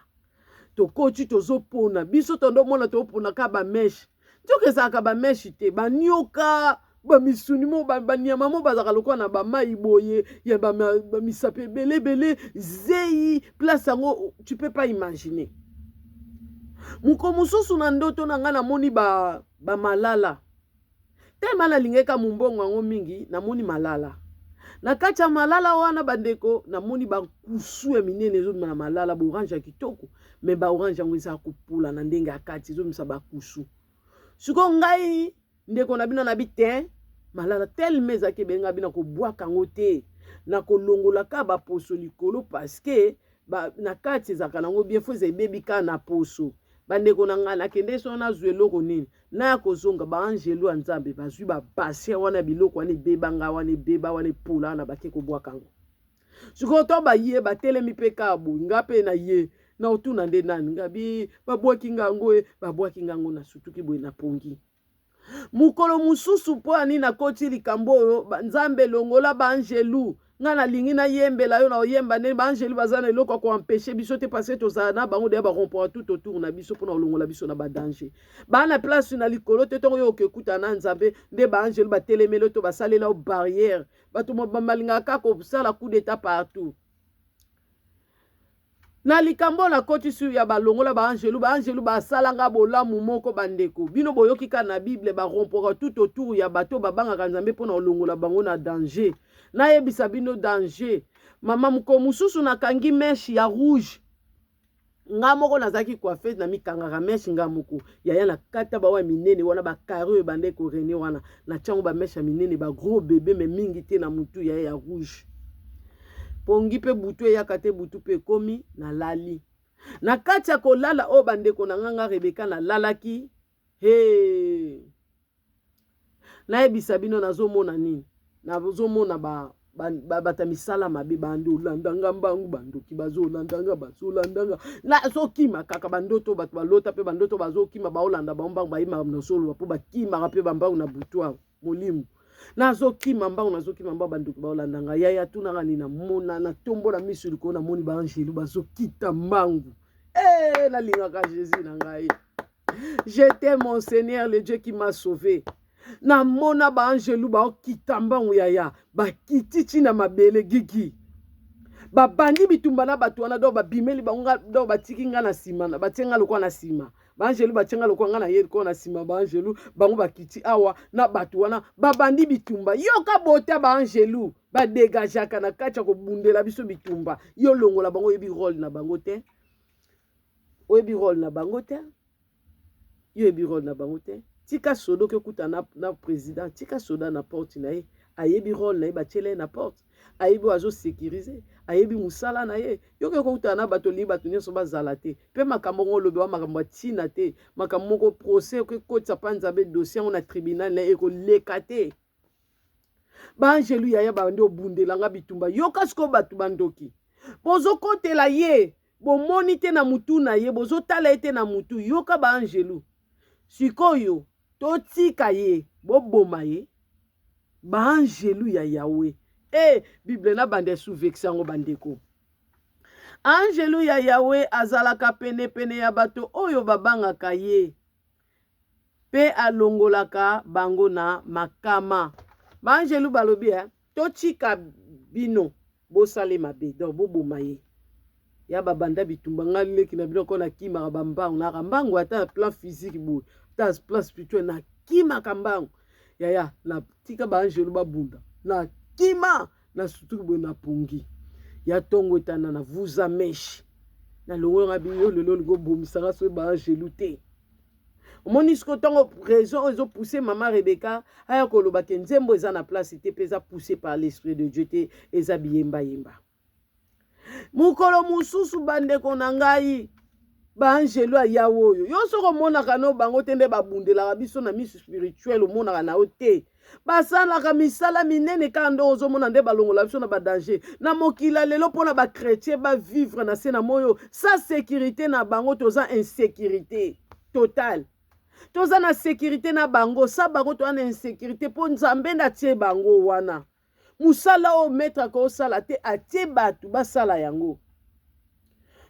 tokoti tozopona biso tondomona toponaka bameshe nzoka ezalaka bameshe te banioka bamisuni mo banyama mo bazalaka lokola na bamai boye ya bamisape ebelebele zeyi place yango tu peux pas imaginer moko mosusu na ndoto na nga namoni bamalala tema nalingeka mombongo yango mingi namoni malala na kati ya malala wana bandeko namoni bakusu ya minene ezomisa na malala baorange ya kitoko me baorange yango eza kopula na ndenge ya kati ezomisa bakusu sikoyo ngai ndeko na bino na bite malala telema ezalaki ebenga bino kobwaka yango te na kolongolaka baposo likolo parceke na kati ezalaka nango bien fo eza ebebi kaka na poso bandeko na ngai nakende so nazwa eloko nini naya kozonga baangelu ya nzambe bazwi babasia wana biloko wana ebeba nga wana ebeba wana epula wana bake kobwaka yango sikoyo to baye batelemi mpe kaka boye nga mpe na ye na otuna nde nani ngabi babwaki ngango babwaki ngango na sutuki boye na pongi mukolo mususu mpo ani nakoti likambo oyo nzambe longola baangelu nga nalingi nayembela yo na oyemba nde baangelu baza na eloko ya koampeshe biso te parce tozala na bango deya barompora tout autour na biso mpona kolongola biso na badanger baa na place na likolo te ntongo yo okekuta na nzambe nde baangelu batelemeli to basalela o barrière bato balingaka kaka kosala coup d'état partout na likambo na koti su ya balongola baangelu basalanga bolamu moko bandeko bino boyoki kaka na bible barompora tout autour ya bato babangaka nzambe mpona kolongola bango na danger nayebisa bino danger mama moko mosusu nakangi meshe ya rouge nga moko nazaki coiffeuse na mikangaka meche nga moko yaya na kata bawa minene wana bakari bande ko rene wana na chango ba meche minene ba gros bébé me mingi te na mutu ya rouge pongi pe butu ya kate butu pe komi na lali na kati ya kolala o bande ko na nga Rebeka na lalaki he na ebisa bino nazomona nini nazomona bata misala mabe bando landanga mbangu bandoki bazolandanga bazolandanga na azokima kaka bandoto bato balota pe bandoto bazokima baolanda bambangu bayima nosolo po bakima pe bambangu na butwa molimu na azokima mbangu nazokima mbangu bandoki baolandanga yaya tunanga ni na mona na tombo na misu liko na moni ba angelu bazokita mbangu la lingaka Jésus na ngai. J'étais mon Seigneur le Dieu qui m'a sauvé. Na mona ba angelu ba okitamba yaya ba kititi na mabele gigi ba bandi bitumba na bato wana do ba bimeli bango do ba tikinga na sima na batenga lokwa na sima ba angelu batenga lokwa nga na ye ko na sima ba angelu bango ba kiti awa na bato wana ba bandi bitumba yoka bota ba angelu ba dégagaka na kacha ko bundela biso bitumba yo longola bango yebi rôle na bango te oyebi rôle na bango te yo yebi rôle na bango te tika sodo ke kuta na président tika soda na porte na ye ayebi rôle na ye batiele na porte ayebi azo sécuriser ayebi musala na ye yo ke kuta na bato li bato nyonso bazala te pe makambo ngolobe wa makambo tina te makambo ko procès ke kotsa panza be dossier na tribunal na e ko lekate ba angelu yaya ba ndo bundelanga bitumba yo kasko bato bandoki bozo kotela ye bomoni te na mutu na ye bozo tala ete na mutu yoka ba angelu sikoyo totika ye boboma ye ba angelu ya Yahweh Bible na bande sous vexango bandeko angelu ya Yahweh azalaka pene pene ya bato oyo babangaka ye pe alongolaka bango na makama ba angelu balobi totika bino bosale mabe donc boboma ye ya babanda bitumba ngaleki na biloko na kima bambangu na kambangu ata plan physique bo ta plan spirituel na kima kambangu yaya na tika ba angelu babunda na kima na sutu bo na pungi ya tongo etana na vuza mesh na longo ngabi yo lelo ligo bomisanga so ba angelu te omonisko tongo raison ezo pousser mama Rebeka aya koloba ke nzembo eza na place te peza poussé par l'esprit de Dieu te eza biyemba yemba mukolo mususu bandeko na ngai ba angelu ya Yahweh oyo yo soko monaka no bango te nde babundelaka biso na misu spirituel omonaka na yo te basalaka misala minene kaka nde ozomona nde balongola biso na badanger na mokila lelo mpona bakretien bavivre na se na moyo sa sécurité na bango toza insécurité totale toza na sécurité na bango sa bango toza na insécurité mpo nzambe nde atie bango wana musala o maître ko sala te atie bato basala yango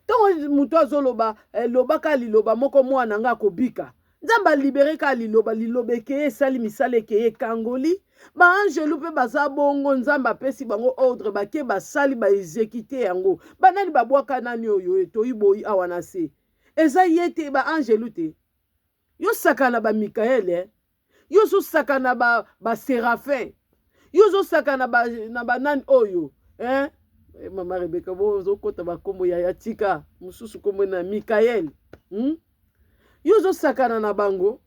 tongo muto azoloba lobaka liloba moko mwana nga kobika nzamba libere ka liloba eke esali misala eke ekangoli ba angelu pe baza bongo nzamba apesi bango ordre bake basali ba exécuter yango banani babwaka nani oyo toyiboyi awa na se eza ye te ba angelu te yo sakana ba Mikael yo so sakana ba Séraphin yo zo sakana na banani oyo mama Rebeka bozo kota bakombo ya tika mususu kombo na Mikael yo zo sakana na bango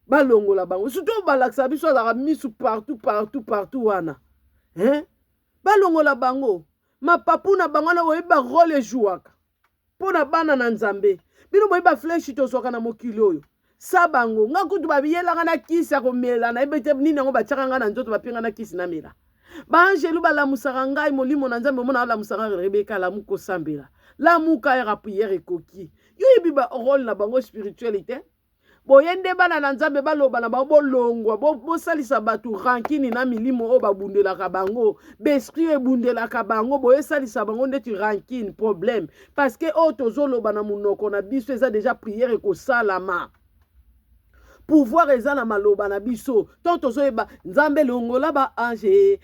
balongola bango surtout balakisa biso azaka misu partout wana balongola bango mapapu na bango na boyeba role ejouaka mpona bana na nzambe bino boyeba fleshi tozwaka na mokili oyo sa bango nga kutu babiyelanga na kisi ya komela na yeba te nini yango batiaka nga na nzoto bapenga na kisi na mela ba angelu balamusaka ngai molimo na nzambe omona balamusaka Rebeka lamu kosambela lamuka ya prière ekoki yo yebi ba rôle na bango spiritualité boyende bana na nzambe baloba na bango bolongwa bosalisa bato rankini na milimo oyo babundelaka bango besprit ebundelaka bango boyesalisa bango ndeti rankine problème parce que oyo tozoloba na monoko na biso eza déjà prière ekosalama pouvoir eza na maloba na biso to tozoyeba nzambe longola ba ange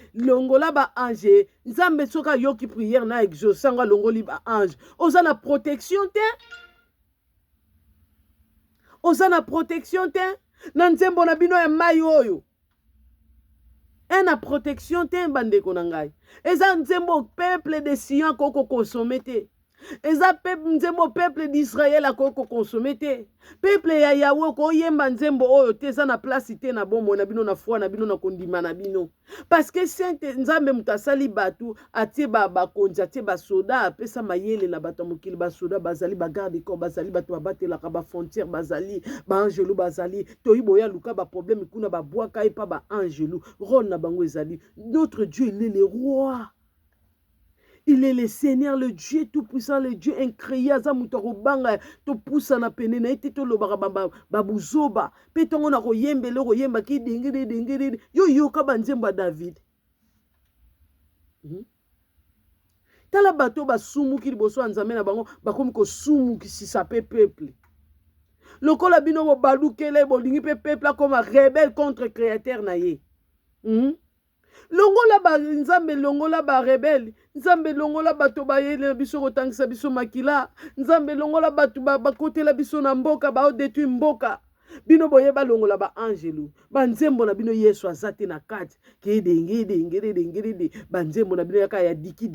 nzambe soka yoki prière na exaucanga longoli ba ange oza na protection te na nzembo na bino ya mai oyo na protection te bandeko na ngai eza nzembo peuple de Sion koko consommer te eza peuple nzembo peuple d'Israël akoko consommer te peuple ya Yahweh ko yemba nzembo oyo te eza na place te na bombo na bino na foi na bino na kondima na bino parce que sainte nzambe mutasali batu atie bakonzi atie basoda apesa mayele na bato mokili basoda bazali bagarde corps bazali bato babatelaka bafrontière bazali baangelu bazali toyiboya luka baproblème kuna babwaka epa baangelu rôle na bango ezali notre Dieu il est le roi. Il est le Seigneur, le Dieu tout-puissant, le Dieu incréé. Azamutarobanga, to poussa na pene na ete to lobaka babuzoba. Petongo na koyembe le koyemba ki dingiri. Yo ka banzemba David. Tala bato basumu ki liboso nzambe na bango bakomi ko sumu ki sisape peuple. Lokola bino bo balukele bo lingi peuple comme rebelle contre créateur na ye. Longola ba nzambe longola ba rebelle nzambe longola bato bayele biso kotangisa biso makila nzambe longola bato bakotela biso na mboka ba détruire mboka bino boyeba longola ba angelu ba nzembo na bino Yesu azate na kati ki dingiri ba nzembo na bino yaka ya diki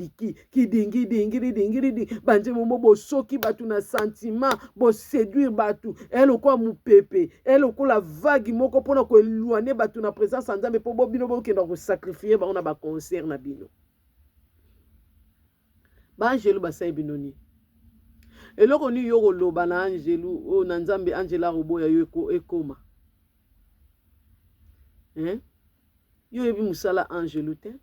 ki dingiri ba nzembo mo soki batu na sentiment bo séduire batu elo kwa mupepe elo ko la vague moko pona ko éloigner batu na présence nzambe po bo bino bo kenda ko sacrifier ba on a ba concert na bino ba angelu ba sai binoni eloko ni yo koloba na angelu o na nzambe angela roboya yo ekoma yo yebi musala angelu te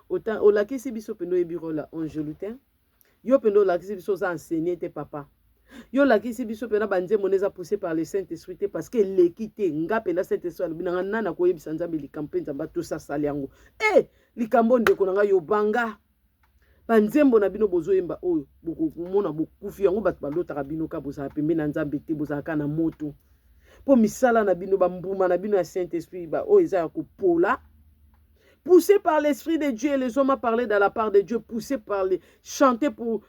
autant olakisi biso pendo yebi rola angelu te yo pendo olakisi biso za enseigner te papa yo lakisi biso pena banzembo neza poussé par le Saint-Esprit te parce que l'équité nga pena Saint-Esprit albina nana ko yebisa nzambe likambo nzamba to sa sali yango likambo ndeko na nga yo banga banzembo na bino bozoyemba oyo bokomona bokufi yango bato balotaka bino ka bozala pembe na nzambe te bozalaka na moto po misala na bino bambuma na bino ya Saint-Esprit oyo eza ya kopola poussé par l'Esprit de Dieu et les hommes à parler dans la part de Dieu poussé par les chanter pour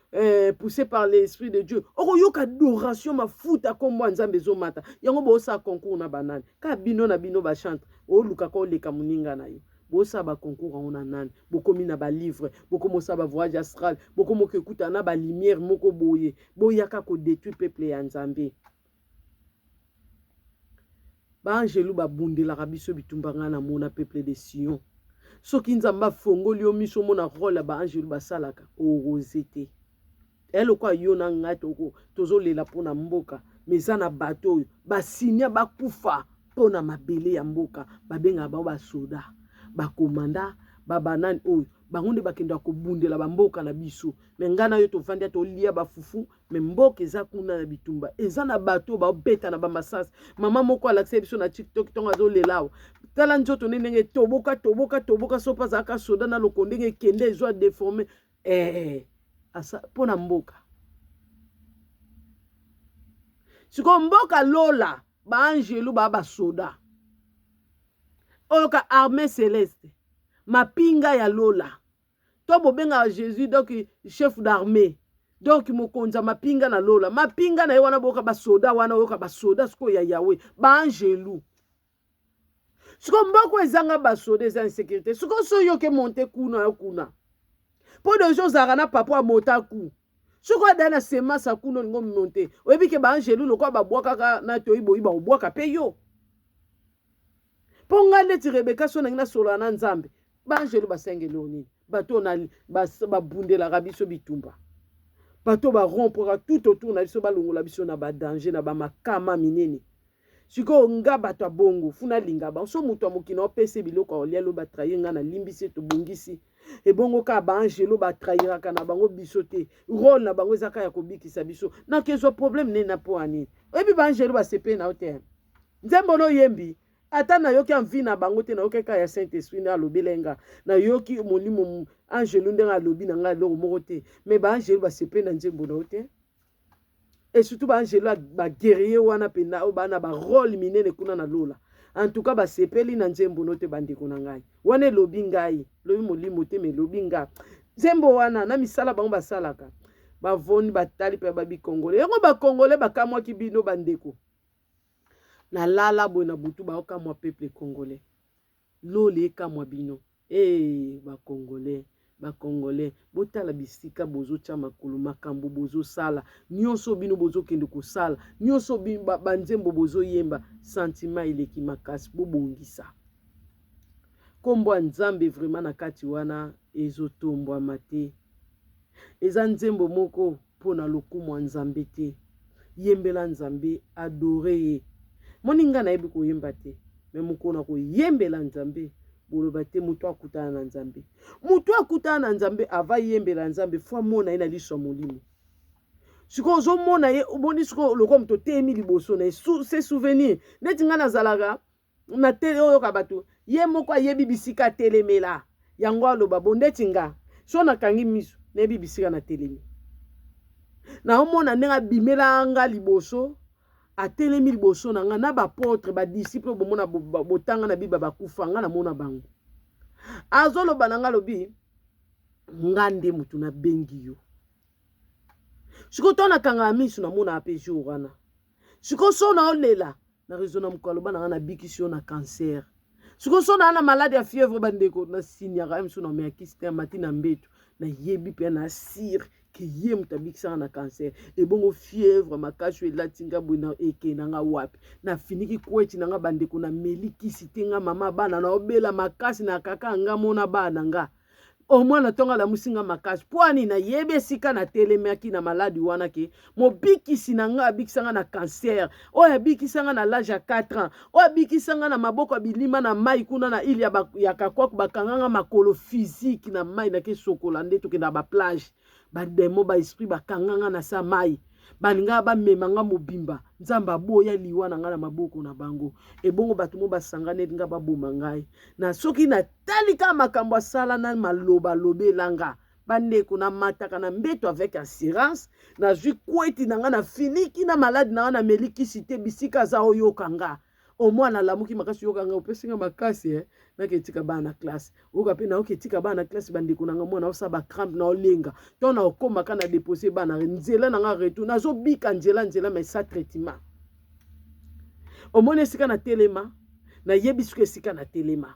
poussé par l'Esprit de Dieu oko yoka adoration mafuta kombo nzambe zomata yango bosa concours na banane ka bino na bino ba chante o luka ko leka muninga na yo bosa ba concours on nani bokomi na ba livre bokomosa ba voyage astral bokomo kekuta na ba lumière moko boye boyaka ko détruire peuple ya nzambe ba angelu ba bundela biso bitumbanga na mona peuple de Sion soki nzamba fongoli omiso mona rôle ba angelu basalaka orosete elo kwa yo na ngati oko tozolela pona mboka mezana bato oyo basinya bakufa pona mabele ya mboka babenga ba basoda bakomanda babanani oyo bango nde bakenda kobundela bamboka na biso me ngana yo tovandi tolia bafufu me mboka eza kuna na bitumba eza na bato babeta na bamasasi mama moko alakisa biso na TikTok tonga azolelawa tala nzoto ndenge toboka so pas aka soda na loko ndenge kende ezwa déformé asa pona mboka siko mboka lola ba angelu ba soda oyo ka armée céleste mapinga ya lola to bobenga Jésus donc chef d'armée donc mokonza mapinga na lola mapinga na ye wana boka basoda wana oyoka basoda siko ya Yahweh ba angelu siko mboko ezanga basoda eza insécurité siko so yoke monte kuna yo kuna po de choses arana papa mota ku siko dana sema sa kuno ngo monte oyebi ke ba angelu lokwa babwaka na toyibo iba obwaka pe yo ponga neti Rebeka so na solo na nzambe ba angelu basengeli onini bato na babundela biso bitumba bato ba rompre tout autour na biso balongola biso na ba danger na ba makama minene siko nga bato bongo funa linga ba so muto mokina opese biloko olia lo ba trahir nga na limbisi to bongisi e bongo ka ba angelo ba trahiraka na bango biso te rôle na bango ezaka ya kobikisa biso na kezo problème ne na po ani ebi ba angelo ba sepe na hotel nzembo no yembi ata na yoki envie na bango te na yoki ka ya Saint-Esprit na lobelenga na yoki molimo angelo ndenga lobi na nga loko moko te mais ba angelo ba sepe na nzembo na hotel et surtout ba angelo ba guerrier wana pena o bana ba rôle minene kuna na lola en tout cas ba sepeli na nzembo no te bandeko na ngai wana lobi ngai lobi molimo te me lobi nga nzembo wana na misala bango basalaka bavoni batali pe babi congolais yango ba congolais bakamwa kibino bandeko na lala boy na butu ba okamwa peuple congolais lole ekamwa bino ba congolais ba congolais botala bisika bozo tia makolo makambo bozo sala nyonso bino bozo kende ko sala nyonso bino banzembo bozo yemba sentiment eleki makasi bobongisa kombo nzambe vraiment na kati wana ezotombwama te eza nzembo moko pona lokumu nzambe te yembela nzambe adore ye moninga na yebi koyemba te me mokona koyembela nzambe boloba te mutu akutana na nzambe mutu akutana na nzambe ava yembela nzambe fo mona ye na liso molimo siko ozomona ye oboni siko loko moto temi liboso na ye se souvenir neti nga nazalaka na tele oyo ka bato ye moko ayebi bisika telemela yango aloba bondeti nga so nakangi miso nayebi bisika na telemi na omona ndenge abimela nga liboso atelemi liboso na nga na bapotre badisiple bomona botanga na biba bakufa nga na mona bango azoloba na nga lobi nga nde mutu na bengi yo siko to nakanga miso na mona ape jour wana siko so na olela na raison na mukaloba na nga na bikisi yo na cancer siko so na malade ya fièvre bandeko na sinyaka miso na meakisi te mati na mbeto na yebi pe na sire ke ye mutabikisa na cancer ebongo fièvre makashu elatinga bwina eke nanga wapi na finiki kweti nanga bandeko na melikisi te nga mama bana na obela makasi na kaka nga mona bana nga omwana tonga la musinga makasi poani na yebe sika na telemaki na maladi wana ke mobikisi na nga abikisa nga na cancer oya bikisa nga na l'âge ya 4 ans oya bikisa nga na maboko bilima na mai kuna na ili ya kakwaku bakanga nga makolo physique na mai na ke sokola nde toke na ba plage ba demo ba esprit bakanga nga na sa mai baninga bamema nga mobimba nzambe aboya liwa na nga na maboko na bango ebongo bato mo basanga neti nga baboma ngai na soki natalika makambo asala na maloba lobelanga bandeko na mataka na mbeto avec assurance nazwi kweti na nga na finiki na maladi na nga na melikisi te bisika aza oyoka nga omwana lamuki makasi yoka nga opesi nga makasi naketika bana na classe oka pe na oketika bana na classe bandeko na nga mwana osaba crampe na olenga to na okomaka na déposer bana nzela na nga retour nazobika nzela mais ça traitement omona esika na telema na yebi siko esika na telema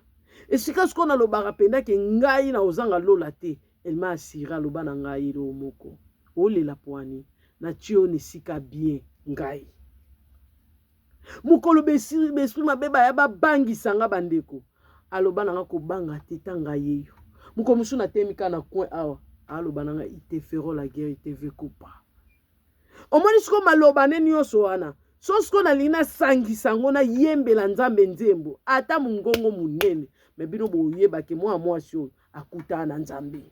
esika siko na lobaka penda ke ngai na ozanga lola te elma asira loba na ngai lo moko olela poani na tio ni sika bien ngai mukolo besuri mabeba ya babangisa nga bandeko aloba na nga kobanga te tanga yeyo muko musu na temika na coin awa aloba na nga ite fero la guerre ite vekupa omoni siko maloba ne nyonso wana so siko na lina sangisa ngo na yembela nzambe nzembo ata mungongo munene me bino boyeba ke mwa mwasi oyo akutana na nzambe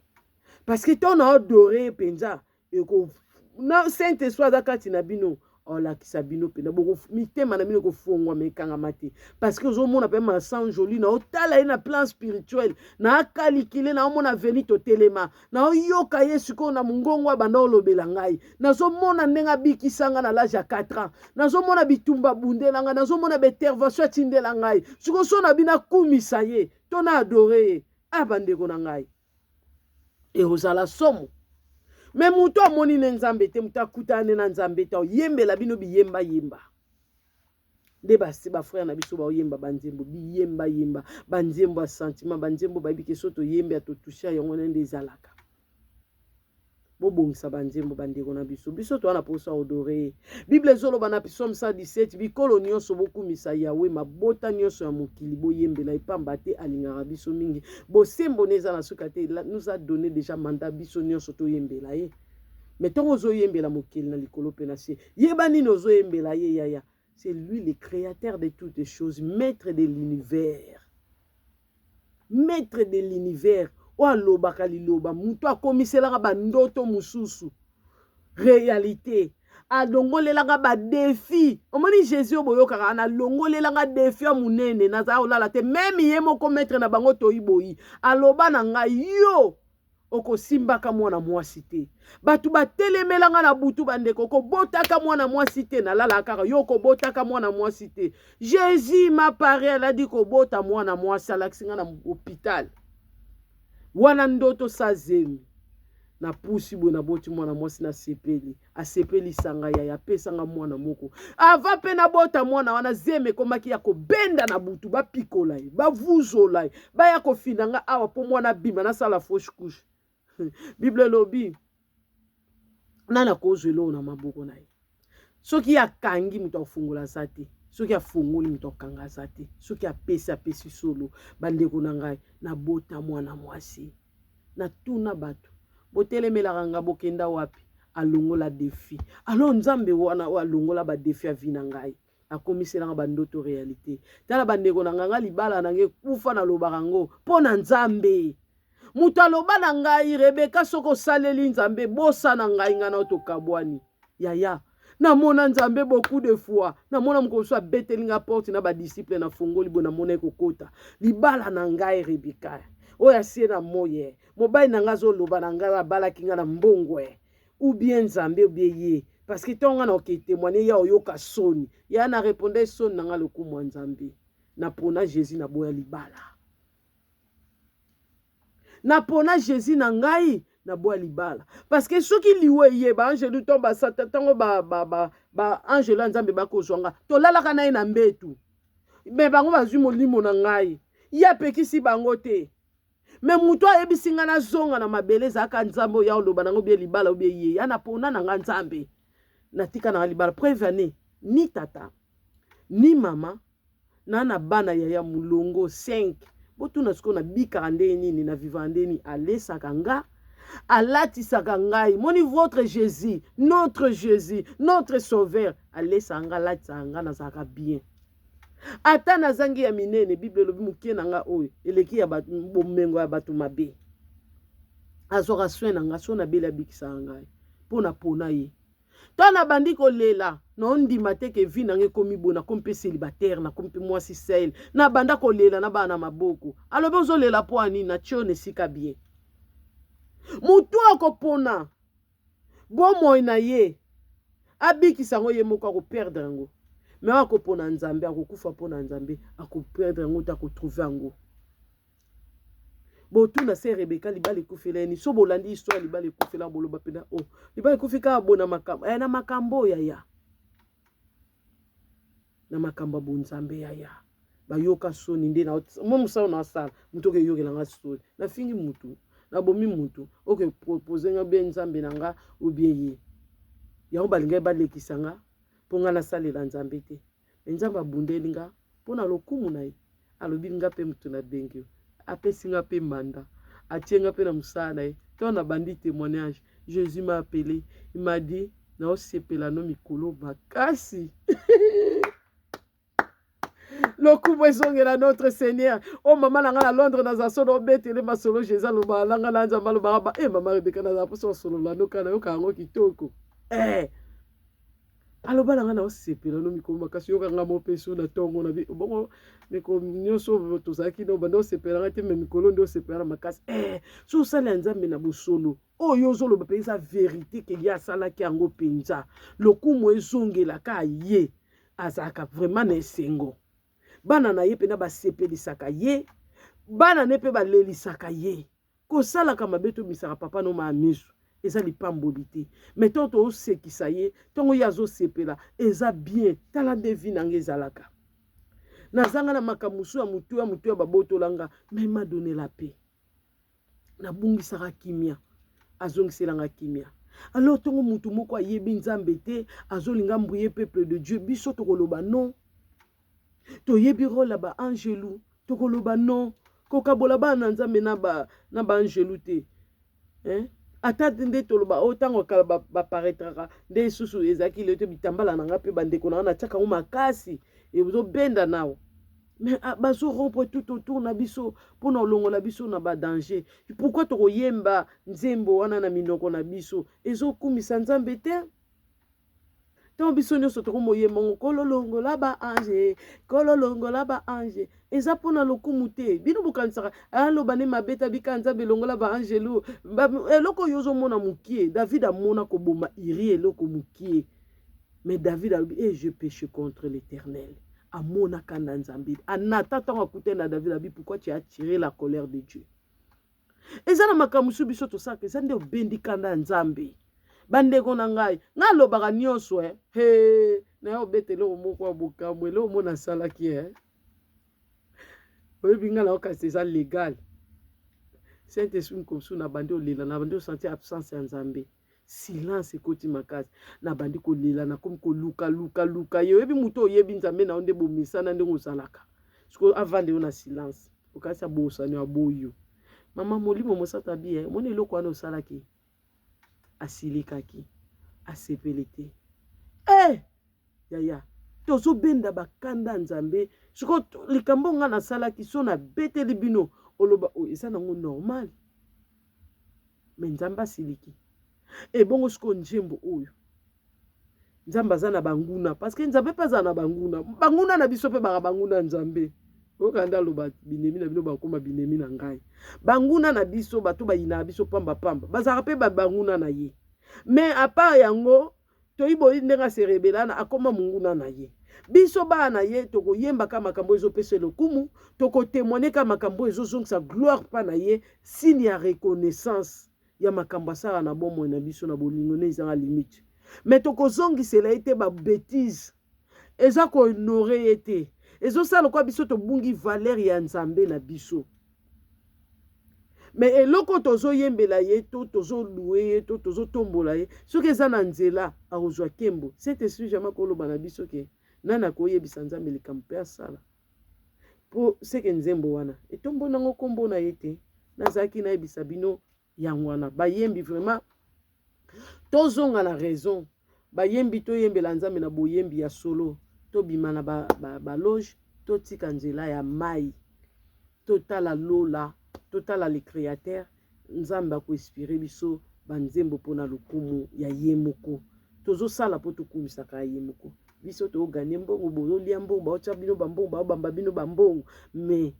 parce que to na adoré penza eko na saint esprit zakati na bino olakisa bino pena boko mitema na bino ko fongwa mekanga mate parce que ozomona pe ma sang joli na otala na plan spirituel na akalikile na omona veni to telema na oyoka yesu ko na mungongo banda olobela ngai nazomona ndenga bikisanga na l'âge ya 4 ans nazomona bitumba bundela ngai nazomona betervention tindela ngai siko so na bina kumisa ye to na adoré abandeko na ngai e ozala somo me mutu amoni ne nzambe te mutu akutane na nzambe te oyembela bino biyemba yemba nde basi bafrère na biso baoyemba banzembo biyemba yemba banzembo ya sentiment banzembo bayebi ke so toyembe atotusha yango nde ezalaka bobongisa banzembo bandeko na biso towana posa odore bible ezoloba na psaume 117 bikolo nyonso bokumisa yawe mabota nyonso ya mokili boyembela epamba te alingaka biso mingi bosembo neza na suka te nous a donné déjà mandat biso nyonso toyembela ye mais ntongo ozoyembela mokili na likolo mpe na sie yeba nini ozoyembela ye yaya c'est lui le créateur de toutes choses maître de l'univers oalobaka liloba mutu akomiselaka bandoto mususu réalité alongolelanga badefi omoni jésus oboyokaka nalongolelanga defi ya munene naza olala te meme ye moko maître na bango toyiboyi aloba na ngai yo okosimbaka mwana mwasi te bato batelemelanga na butu bandeko kobotaka mwana mwasi te nalala kaka yo kobotaka mwana mwasi te jésus mapare aladi kobota mwana mwasi alakisinga na hôpital wana ndoto sa zemi na pusi boye naboti mwana mwasi na sepeli asepelisanga yaya apesanga mwana moko ava mpe nabota mwana wana zeme ekomaki ya kobenda na butu bapikola ye bavuzola ye baya kofinanga awa mpo mwana bima nasala fausse couche Bible lobi nana kozwelo na maboko na ye soki akangi mutu afungula za te soki afungoli mutu akanga za te soki apesi solo bandeko na ngai nabota mwana mwasi natuna bato botelemelaka nga bokenda wapi alongola defi alo nzambe wana alongola badefi ya vi na ngai akomiselanga bandoto réalité tala bandeko na nga libala nange kufa nalobaka ngo mpo na nzambe mutu aloba na ngai Rebeka soko osaleli nzambe bosa na ngai nga na otokabwani yaya namona nzambe beaucoup de fois namona mokoso abeteli nga porte na badisciple na fongoli bo namona ekokota libala na ngai Rebeka oyo asie na moye mobali na nga azoloba na ngai abalaki nga na mbongwe ou bien nzambe ou bien ye parce que ntongo nga na oketémoine ya oyoka soni ya na répondre soni na nga lokumu ya nzambe na pona Jésus na boya libala na pona Jésus na ngai na boya libala parce que soki liwe ye ba angelu to ba satan tango ba angelu nzambe bakozwanga tolalaka na ye na mbetu me bango bazwi molimo na ngai ya pekisi bango te me mutu ayebisi nga na zonga na mabele ezalaka nzambe oyo oloba nango bie libala obie ye ya na pona na nga nzambe natika na libala preuve ane ni tata ni mama na bana yaya mulongo 5 botuna siko na bikaka ndenge nini na vivant ndeni alesaka nga alatisaka ngai moni votre Jésus notre sauveur alesaka nga alatisaka nga nazalaka bien ata nazangi ya minene Bible elobi mokie na nga oyo eleki ya bomengo ya bato mabe azwaka soin na nga so nabeli abikisaka ngai mpo na pona ye to na bandi kolela na ondima te ke vi nange komi bona kompe célibataire na kompe mwasi sel na banda kolela na bana maboko alobi ozolela po ani na tio nesika bien mutu akopona bomoi na ye abikisa ngo ye moko akoperdre yango me akopona nzambe akokufa pona nzambe akoperdre yango te akotrouve yango botuna se Rebeka libala ekufela ni so bolandi histoire libala ekufela boloba pena o libala ekufika bona makambo na makambo yaya na makambo bonzambe yaya bayoka soni nde na mo musao na sala mutu ke yokela nga soni na fingi mutu na bomi mutu oke proposer nga bien nzambe na nga ou bien ye yango balinga balekisa nga mpo nga nasalela nzambe te nzambe abundeli nga mpo na lokumu na ye alobi nga mpe mutu na bengi apesi nga mpe manda atie nga mpe na mosala na ye to na bandi témoignage Jésus m'a appelé il m'a dit na osepela no mikolo makasi lokumu ezongela notre Seigneur o mama na nga na Londres naza solo obetele masolo Jésus aloba alanga na nzambe alobaka ba mama Rebeka naza mposo osolola nokana yoka yango kitoko aloba na nga na osepela no mikolo makasi yoka nga mopeso na ntongo na bongo mikolo nyonso tozalaki no banda osepela nga te me mikolo nde osepela na makasi so osala ya nzambe na bosolo oyo ozoloba mpe eza verité ke ye asalaki yango mpenza lokumu ezongelaka ye azalaka vraiment na esengo bana na ye mpena basepelisaka ye bana ne mpe balelisaka ye kosalaka mabe tomisaka papa no maa miso eza lipamboli te me ntongo tosekisa ye ntongo ye azosepela eza bien tala nde vi nange ezalaka nazanga na makambo mosusu ya mutu ya babotolanga me madonela pe nabungisaka kimia azongiselanga kimia alors ntongo mutu moko ayebi nzambe te azolinga mbrouye peuple de Dieu biso tokoloba non toyebi role ya baangelu tokoloba non kokabola bana nzambe na baangelu te ata nde toloba o ntango kala baparetraka nde susu ezalaki leo te bitambala na nga mpe bandeko na nga natiaka ngo makasi ezobenda nawo mais bazorompre tout autour na biso mpona olongola biso na badanger pourquoi tokoyemba nzembo wana na minoko na biso ezokumisa nzambe te ntango biso nyonso tokomoyemba ngo kololongola baange eza mpona lokumu te bino bokanisaka aloba ne mabeta bika nzambe elongola baangelu eloko oyo ozomona mokie David amona koboma iri eloko mokie mais David alobi je péché contre l'Éternel amonaka na nzambe anata ntango akute na David abi pourquoi tu as attiré la colère de Dieu eza na makambo mosusu biso tosalaka eza nde obendi kanda ya nzambe bandeko na ngai nga alobaka nyonso naye obeta eloko moko ya bokambo eloko mo nasalaki oyebi nga na okasi eza légal Saint-Esprit comme ça na bandi olela na bandi sentir absence ya Nzambe. Silence ekoti makasi na bandi kolela na comme luka yo yebi muto oyebi Nzambe na onde bomisana ndenge ozalaka. Siko avande yo na silence. Okasa bosani aboyo. Mama molimo mosata bien moni eloko wana osalaki asilikaki asepelete. Yaya tozo benda bakanda Nzambe siko likambo nga na salaki so na beteli bino oloba eza nango normal. Mais Nzambe asiliki. Bongo siko njembo oyo. Nzambe aza na banguna parce que Nzambe pas aza na banguna. Banguna na biso pe banguna Nzambe. Okanda loba binemi na bino bakoma binemi na ngai. Banguna na biso bato bayina biso pamba bazaka pe banguna na ye. Mais à part yango toyibo ndenga se rebelana akoma munguna na ye. Biso ba na ye toko yemba kama makambo ezo pese lokumu, toko témoigner kama makambo ezo zongisa gloire pa na ye, signe ya reconnaissance ya makambo asala na bomo na biso na bolingo ne ezanga limite. Mais toko zongisela ete ba bêtise. Eza ko honorer ete. Ezo sala kwa biso to bungi valeur ya Nzambe na biso. Mais eloko tozo yembela ye to tozo louer ye to tozo tombola ye soki eza na nzela akozwa kembo. Saint-Esprit jamais koloba na biso ke nana koyebisa Nzambe likambo pe asala. Po seke nzembo wana etombo nango kombo na ye te nazaki na yebisa bino yango wana bayembi vraiment tozonga na raison bayembi to yembela Nzambe na boyembi ya solo to bima na ba loge to tika nzela ya mai totala lola totala le créateur Nzambe ko inspirer biso banzembo pona lokumu ya yemoko tozo sala po tokumisaka yemoko biso to gagner mbongo bozo lia mbongo ba ocha bino bambongo ba bamba bino bambongo mais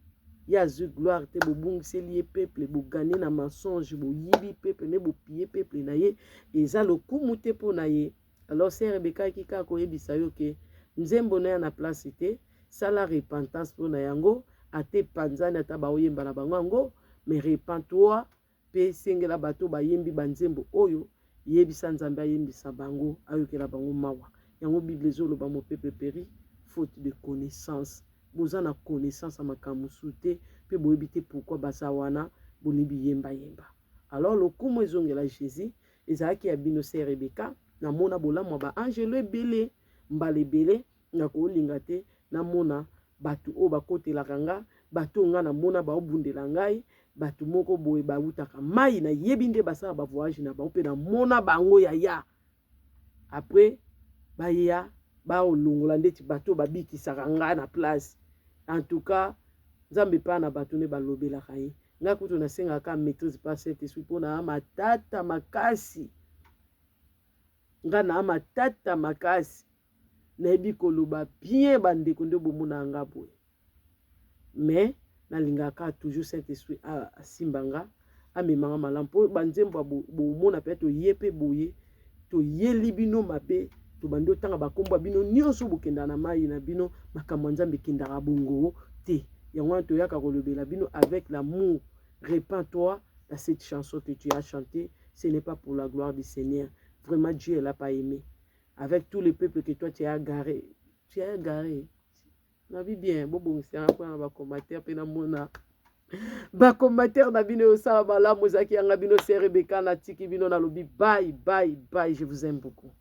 ya zu gloire te bobungisi lié peuple bo gagner na mensonge bo yibi peuple ne bo piller peuple na ye eza lokumu te pona ye. Alors c'est Rebecca qui ka ko yebisa yo ke nzembo na ya na place te sala repentance pona yango ate panzani ata ba oyemba na bango yango mais repens-toi pe sengela bato bayembi banzembo oyo yebisa Nzambe ayembisa bango ayokela bango mawa yango Bible ezoloba mo pepe péri faute de connaissance. Boza na connaissance amakambo sute pe boyebi te pourquoi basa wana bonibi yemba. Alors lokumu ezongela Jésus ezalaki ya bino se Rebecca na mona bolamu ba angelo ebele mbala ebele na kolinga te na mona batu o bakotelaka nga batu nga na mona baobundela ngai batu moko boye bautaka mai na yebi nde basala ba voyage na bango pe na mona bango ya après baya ba olongola ndeti batu babikisaka nga na place. En tout cas Nzambe pa na batu ne balobelaka ye nga kutu nasengaka maîtrise par Saint-Esprit pona matata makasi nga na matata makasi nayebi koloba bien bandeko nde bomona nga boye mais nalingaka toujours Saint-Esprit asimbanga amemanga malamu po banzembo bomona pe to ye pe boye to yeli bino mabe to bando tanga bakomba bino nyonso bokenda na mai na bino makambo Nzambe kindaka bongo te yango to yaka kolobela bino avec l'amour. Répands-toi dans cette chanson que tu as chantée, ce n'est pas pour la gloire du Seigneur. Vraiment Dieu l'a pas aimé. Avec tout le peuple que toi tu as garé. Tu as garé. Na bi bien bobo c'est un point ba commentaire pe na mona ba commentaire na bino sa bala mozaki anga bino se Rebecca na tiki bino na lobi bye, je vous aime beaucoup.